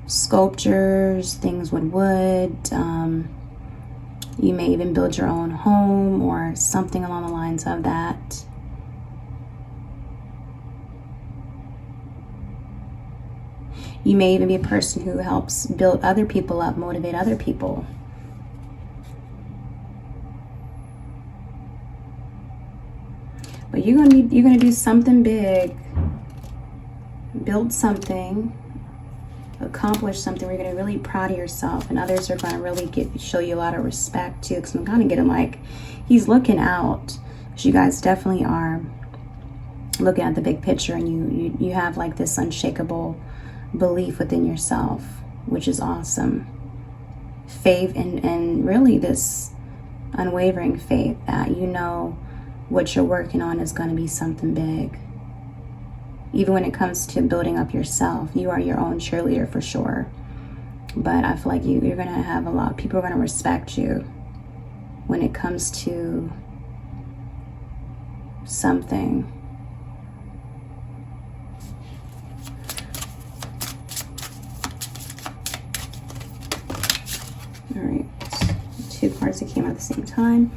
sculptures, things with wood. You may even build your own home or something along the lines of that. You may even be a person who helps build other people up, motivate other people. But you're gonna do something big, build something, accomplish something where you're gonna really proud of yourself, and others are gonna really show you a lot of respect too. Because I'm kind of getting like he's looking out, You guys definitely are looking at the big picture, and you have like this unshakable belief within yourself, which is awesome. Faith, and really this unwavering faith that you know what you're working on is going to be something big. Even when it comes to building up yourself, you are your own cheerleader for sure. But I feel like you're going to have a lot of people are going to respect you when it comes to something. All right, 2 cards that came out at the same time.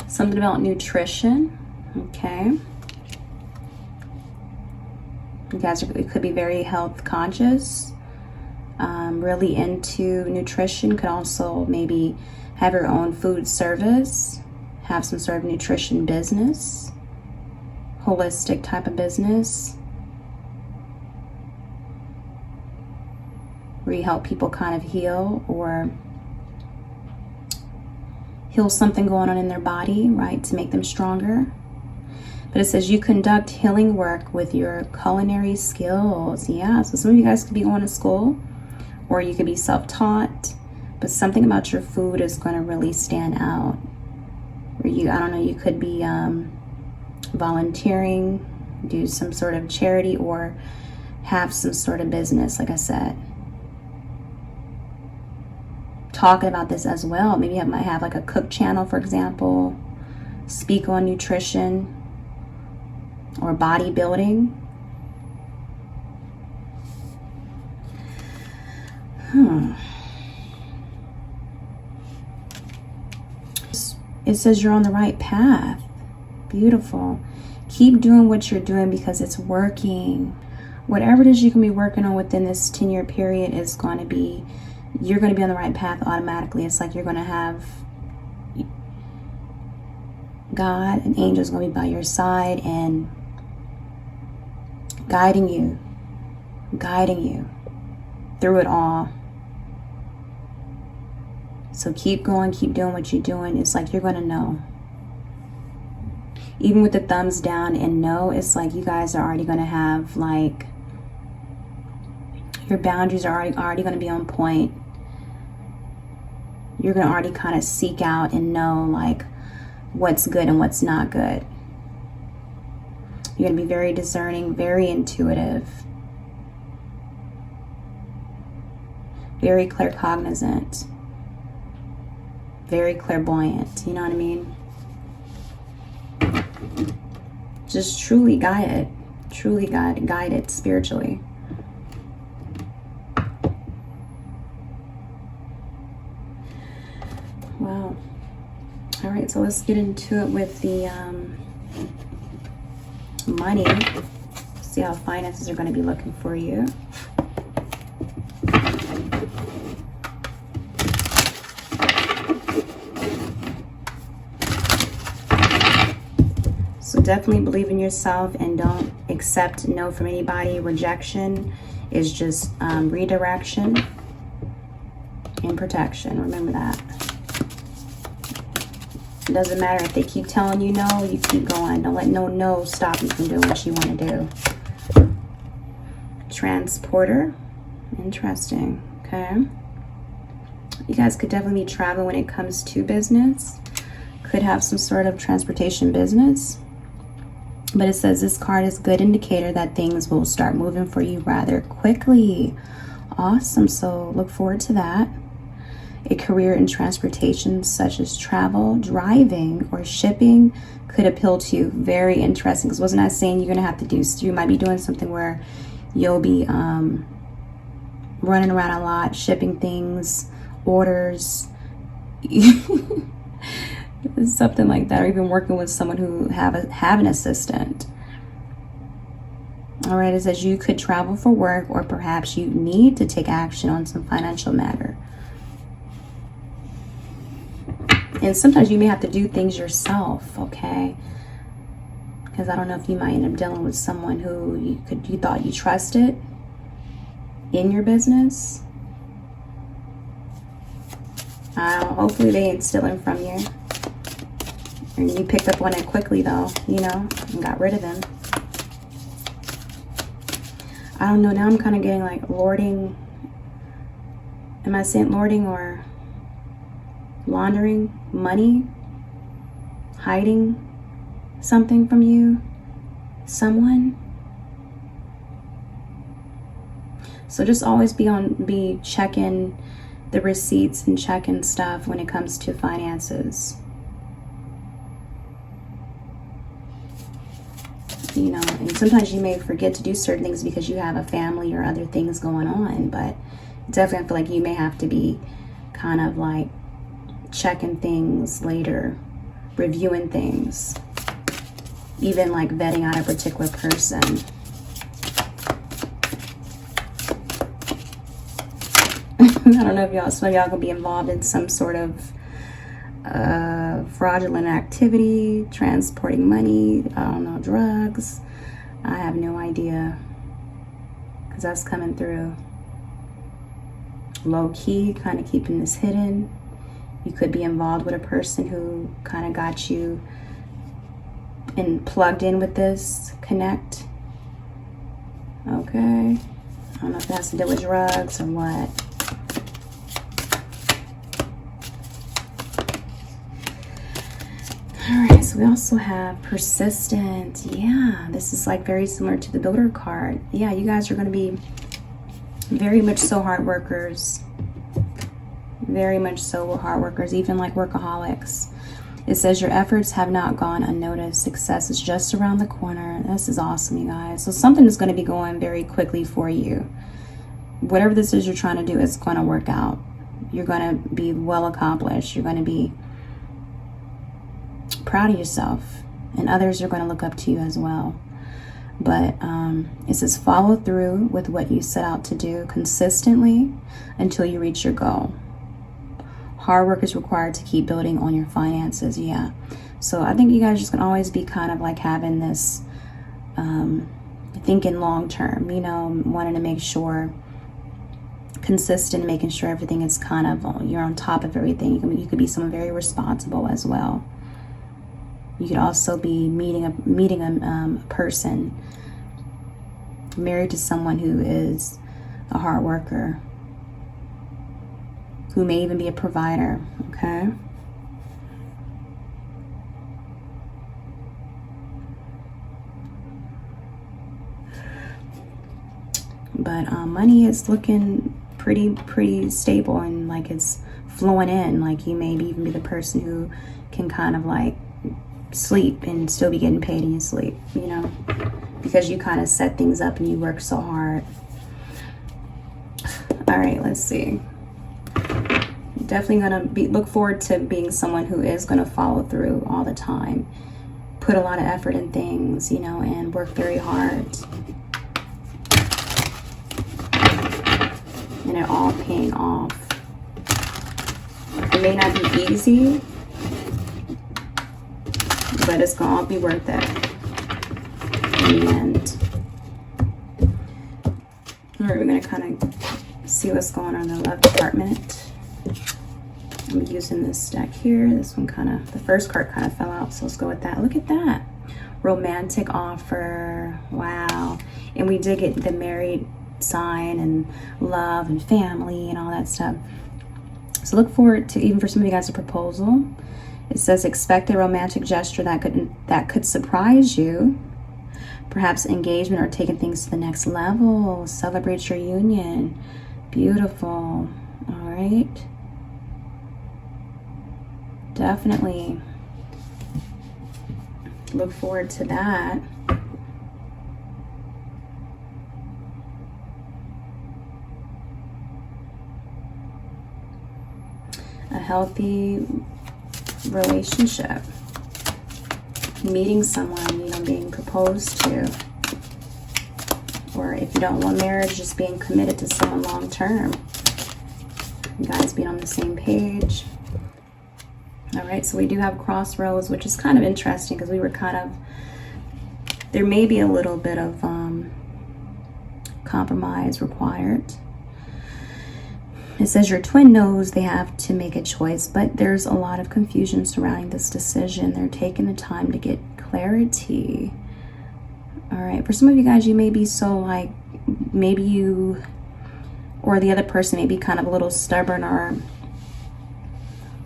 Something about nutrition. Okay. You guys could be very health conscious, really into nutrition. Could also maybe have your own food service, have some sort of nutrition business, holistic type of business, where you help people kind of heal or heal something going on in their body, right, to make them stronger. But it says you conduct healing work with your culinary skills. Yeah, so some of you guys could be going to school, or you could be self-taught, but something about your food is going to really stand out. Or I don't know, you could be volunteering, do some sort of charity, or have some sort of business, like I said. Talking about this as well. Maybe you might have like a cook channel, for example, speak on nutrition or bodybuilding. It says you're on the right path. Beautiful. Keep doing what you're doing because it's working. Whatever it is you can be working on within this 10-year period is going to be, you're going to be on the right path automatically. It's like you're going to have God and angels going to be by your side and guiding you through it all. So keep going, keep doing what you're doing. It's like you're going to know. Even with the thumbs down and no, it's like you guys are already going to have, like, your boundaries are already going to be on point. You're going to already kind of seek out and know, like, what's good and what's not good. You're going to be very discerning, very intuitive, very claircognizant, very clairvoyant. You know what I mean? Just truly guided spiritually. Wow. All right, so let's get into it with the money. See how finances are going to be looking for you. So definitely believe in yourself and don't accept no from anybody. Rejection is just redirection and protection. Remember that. It doesn't matter if they keep telling you no, you keep going. Don't let no stop you from doing what you want to do. Transporter. Interesting. Okay. You guys could definitely be traveling when it comes to business. Could have some sort of transportation business. But it says this card is a good indicator that things will start moving for you rather quickly. Awesome. So look forward to that. A career in transportation such as travel, driving, or shipping could appeal to you. Very interesting. Because wasn't I saying you're going to have to do, you might be doing something where you'll be running around a lot, shipping things, orders, something like that, or even working with someone who have an assistant. All right, it says you could travel for work, or perhaps you need to take action on some financial matter. And sometimes you may have to do things yourself, okay? Because I don't know if you might end up dealing with someone who you thought you trusted in your business. Hopefully they ain't stealing from you. And you picked up on it quickly though, you know, and got rid of them. I don't know, now I'm kind of getting like lording. Am I saying lording or laundering money? Hiding something from you? Someone? So just always be checking the receipts and checking stuff when it comes to finances. You know, and sometimes you may forget to do certain things because you have a family or other things going on, but definitely I feel like you may have to be kind of like checking things later, reviewing things, even like vetting out a particular person. I don't know if y'all, some of y'all gonna be involved in some sort of fraudulent activity, transporting money, I don't know, drugs. I have no idea, because that's coming through. Low key, kind of keeping this hidden. You could be involved with a person who kind of got you and plugged in with this connect. Okay. I don't know if it has to do with drugs or what. Alright, so we also have persistent. Yeah, this is like very similar to the builder card. Yeah, you guys are going to be very much so hard workers. Very much so hard workers, even like workaholics. It says your efforts have not gone unnoticed. Success is just around the corner. This is awesome, you guys. So something is going to be going very quickly for you. Whatever this is you're trying to do, it's going to work out. You're going to be well accomplished. You're going to be proud of yourself, and others are going to look up to you as well. But it says follow through with what you set out to do consistently until you reach your goal. Hard work is required to keep building on your finances. Yeah, so I think you guys just can always be kind of like having this thinking long term, you know, wanting to make sure consistent, making sure everything is kind of, you're on top of everything. You could be someone very responsible as well. You could also be meeting a person, married to someone who is a hard worker, who may even be a provider, okay? But money is looking pretty stable, and like it's flowing in. Like you may even be the person who can kind of like sleep and still be getting paid in your sleep, you know, because you kind of set things up and you work so hard. All right, let's see. Definitely gonna look forward to being someone who is gonna follow through all the time, put a lot of effort in things, you know, and work very hard, and it all paying off. It may not be easy, but it's gonna all be worth it. And all right, we're gonna kind of see what's going on in the love department. I'm using this deck here. This one kind of, the first card kind of fell out, so let's go with that. Look at that. Romantic offer. Wow. And we did get the married sign and love and family and all that stuff. So look forward to, even for some of you guys, a proposal. It says expect a romantic gesture that could surprise you. Perhaps engagement or taking things to the next level. Celebrate your union. Beautiful. All right. Definitely look forward to that. A healthy relationship, meeting someone, you know, being proposed to, or if you don't want marriage, just being committed to someone long term. You guys being on the same page. All right, so we do have crossroads, which is kind of interesting because we were kind of, there may be a little bit of compromise required. It says your twin knows they have to make a choice, but there's a lot of confusion surrounding this decision. They're taking the time to get clarity. All right, for some of you guys, you may be so like, maybe you or the other person may be kind of a little stubborn or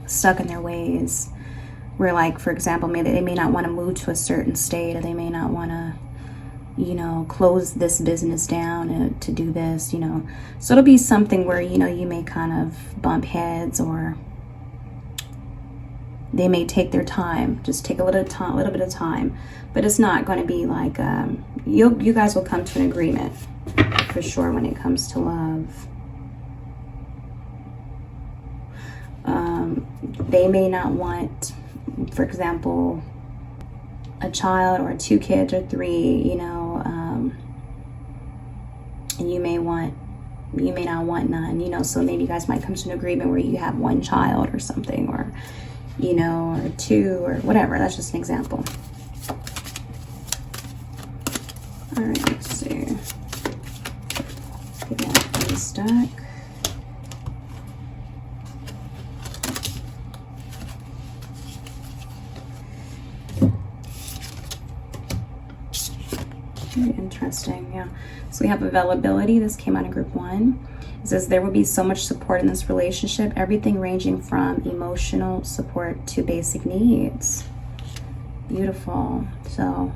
stuck in their ways. Where, like, for example, maybe they may not want to move to a certain state, or they may not want to, you know, close this business down to do this, you know. So it'll be something where, you know, you may kind of bump heads, or they may take their time, just take a little bit of time. But it's not going to be like, you guys will come to an agreement for sure when it comes to love. They may not want, for example, a child or 2 kids or 3, you know, and you may not want none, you know. So maybe you guys might come to an agreement where you have 1 child or something, or, you know, or 2 or whatever. That's just an example. All right, let's see. Get that unstuck. Very interesting, yeah. So we have availability. This came out in group 1. It says there will be so much support in this relationship, everything ranging from emotional support to basic needs. Beautiful. So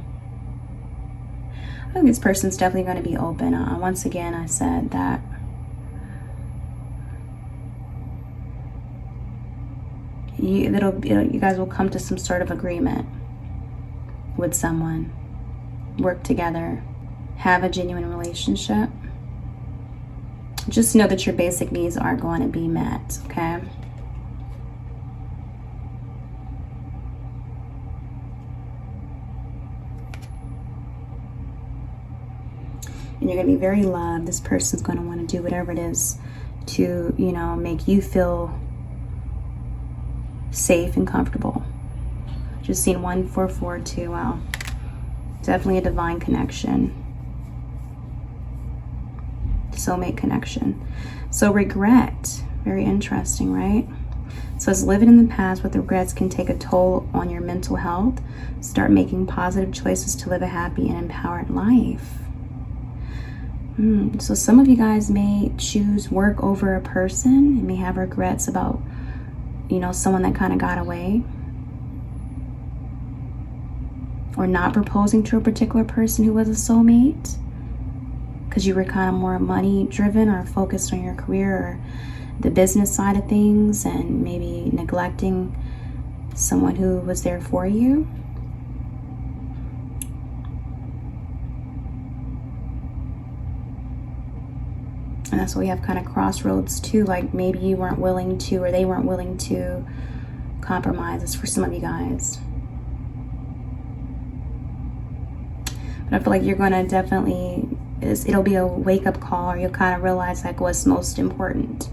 I think this person's definitely going to be open. Once again, I said that you guys will come to some sort of agreement with someone. Work together, have a genuine relationship. Just know that your basic needs are going to be met, okay? And you're going to be very loved. This person's going to want to do whatever it is to, you know, make you feel safe and comfortable. Just seen 1442. Wow. Definitely a divine connection. Soulmate connection. So regret, very interesting, right? So as living in the past with regrets can take a toll on your mental health. Start making positive choices to live a happy and empowered life. So some of you guys may choose work over a person and may have regrets about, you know, someone that kind of got away. Or not proposing to a particular person who was a soulmate because you were kind of more money driven or focused on your career or the business side of things, and maybe neglecting someone who was there for you. And that's why we have kind of crossroads too, like maybe you weren't willing to, or they weren't willing to compromise. It's for some of you guys. But I feel like you're going to definitely, it'll be a wake-up call, or you'll kind of realize like what's most important,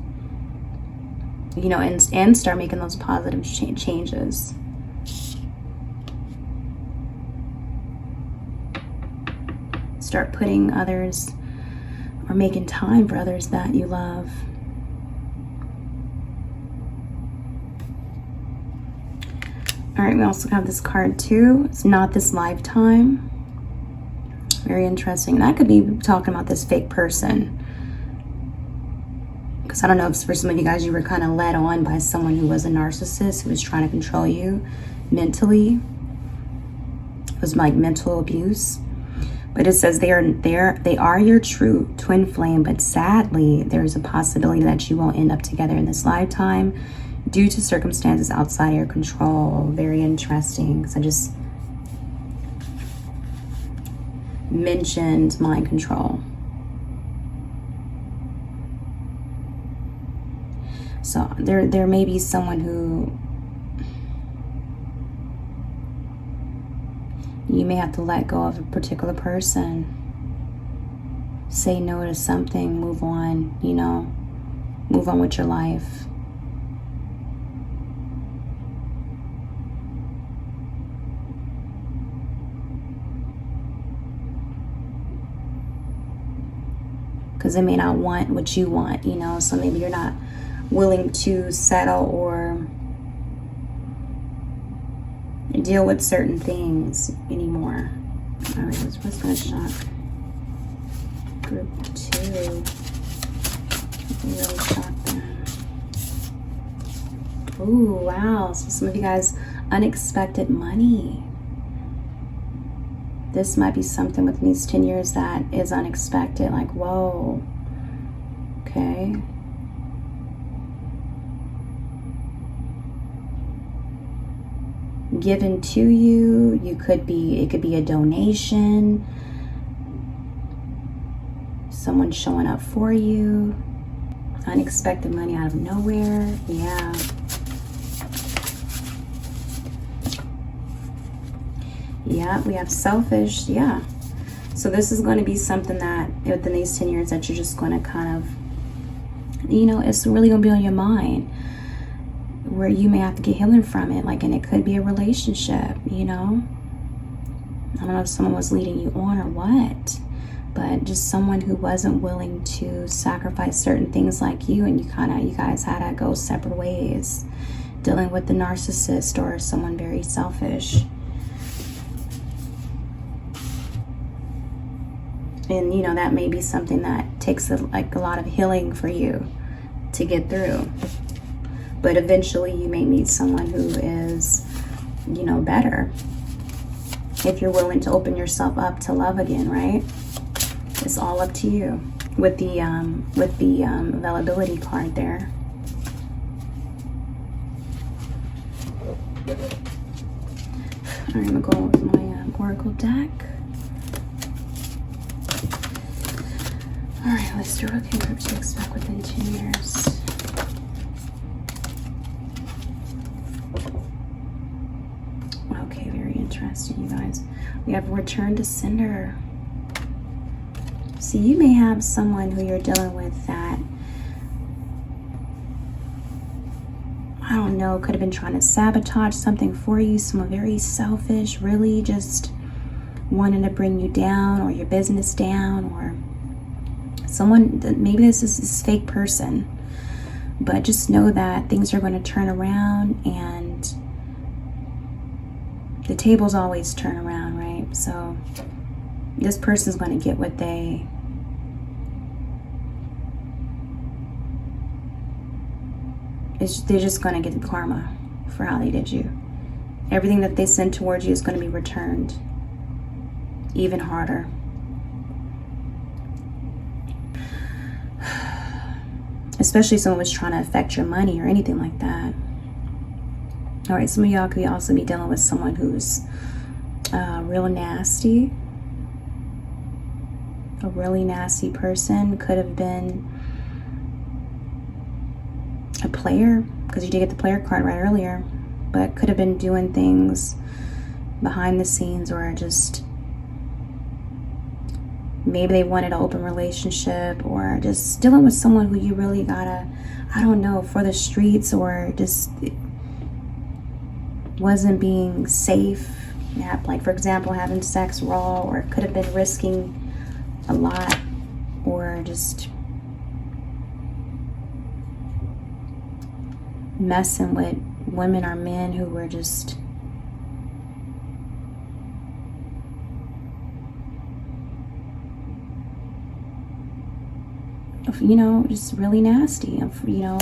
you know, and start making those positive changes. Start putting others, or making time for others that you love. All right, we also have this card too. It's not this lifetime. Very interesting. That could be talking about this fake person. Because I don't know if for some of you guys you were kind of led on by someone who was a narcissist, who was trying to control you mentally. It was like mental abuse. But it says they are your true twin flame, but sadly, there's a possibility that you won't end up together in this lifetime due to circumstances outside of your control. Very interesting. So I just mentioned mind control. So there may be someone who you may have to let go of a particular person, say no to something, move on, you know, move on with your life. because they may not want what you want, you know, so maybe you're not willing to settle or deal with certain things anymore. All right, what's going to shock group 2? Really shock them. Ooh, wow. So some of you guys, unexpected money. This might be something within these 10 years that is unexpected. Like, whoa. Okay. Given to you. It could be a donation. Someone showing up for you. Unexpected money out of nowhere. Yeah. Yeah, we have selfish. Yeah. So this is going to be something that within these 10 years that you're just going to kind of, you know, it's really going to be on your mind, where you may have to get healing from it. Like, and it could be a relationship, you know. I don't know if someone was leading you on or what, but just someone who wasn't willing to sacrifice certain things like you, and you guys had to go separate ways, dealing with the narcissist or someone very selfish. And, you know, that may be something that takes a lot of healing for you to get through. But eventually you may meet someone who is, you know, better. If you're willing to open yourself up to love again, right? It's all up to you. With the availability card there. All right, I'm gonna go with my oracle deck. All right, let's do what can group to expect within 10 years. Okay, very interesting, you guys. We have return to sender. See, you may have someone who you're dealing with that, I don't know, could have been trying to sabotage something for you. Someone very selfish, really just wanting to bring you down or your business down, or someone that maybe this is this fake person. But just know that things are going to turn around, and the tables always turn around, right? So this person's going to get what they're just going to get the karma for how they did you. Everything that they sent towards you is going to be returned, even harder. Especially if someone was trying to affect your money or anything like that. All right, some of y'all could also be dealing with someone who's real nasty. A really nasty person. Could have been a player, because you did get the player card right earlier, but could have been doing things behind the scenes, or just maybe they wanted an open relationship, or just dealing with someone who you really gotta, I don't know, for the streets, or just wasn't being safe. Like, for example, having sex raw, or could have been risking a lot, or just messing with women or men who were just you know, just really nasty, you know.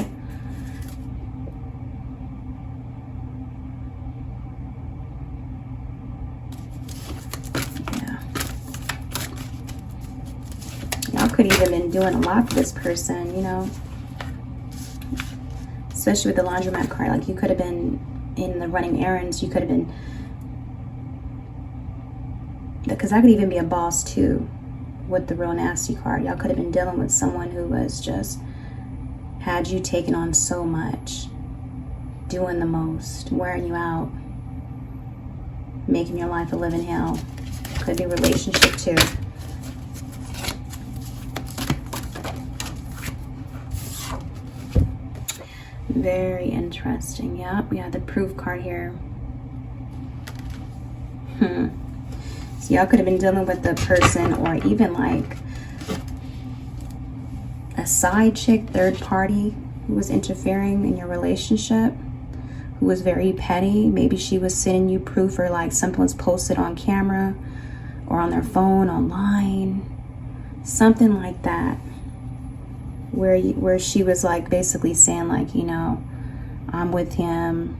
Yeah. Y'all could even been doing a lot for this person, you know. Especially with the laundromat card. Like, you could have been in the running errands. You could have been, because that could even be a boss too, with the real nasty card. Y'all could have been dealing with someone who was just had you taking on so much, doing the most, wearing you out, making your life a living hell. Could be relationship too. Very interesting. Yeah, we have the proof card here. So y'all could have been dealing with the person, or even like a side chick, third party, who was interfering in your relationship, who was very petty. Maybe she was sending you proof, or like something was posted on camera or on their phone, online, something like that, where she was like basically saying like, you know, I'm with him,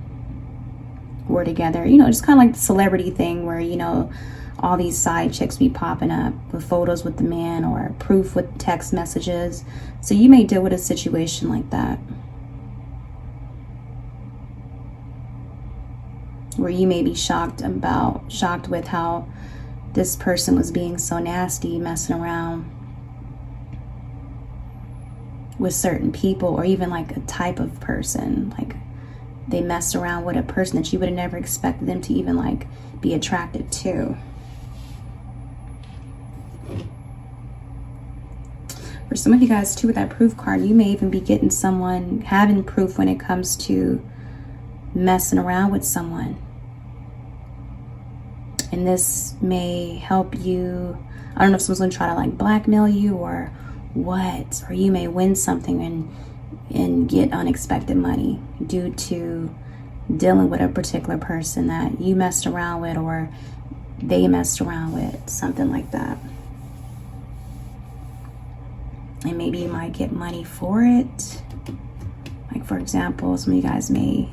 we're together, you know, just kind of like the celebrity thing where, you know, all these side chicks be popping up with photos with the man or proof with text messages. So you may deal with a situation like that, where you may be shocked with how this person was being so nasty, messing around with certain people, or even like a type of person, like they messed around with a person that you would have never expected them to even like be attracted to. For some of you guys too, with that proof card, you may even be getting someone having proof when it comes to messing around with someone. And this may help you, I don't know if someone's gonna try to like blackmail you or what, or you may win something and get unexpected money due to dealing with a particular person that you messed around with or they messed around with, something like that. And maybe you might get money for it. Like for example, some of you guys may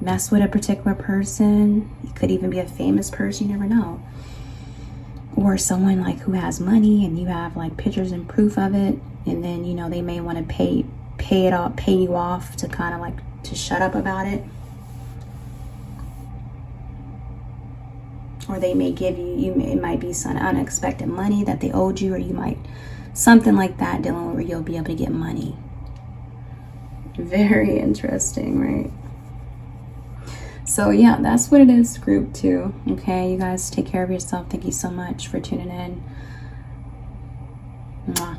mess with a particular person. It could even be a famous person, you never know. Or someone like who has money and you have like pictures and proof of it, and then, you know, they may want to pay you off to kind of like to shut up about it. Or they may give you, it might be some unexpected money that they owed you, or you might, something like that, dealing with where you'll be able to get money. Very interesting, right? So yeah, that's what it is, group 2. Okay, you guys take care of yourself. Thank you so much for tuning in. Mwah.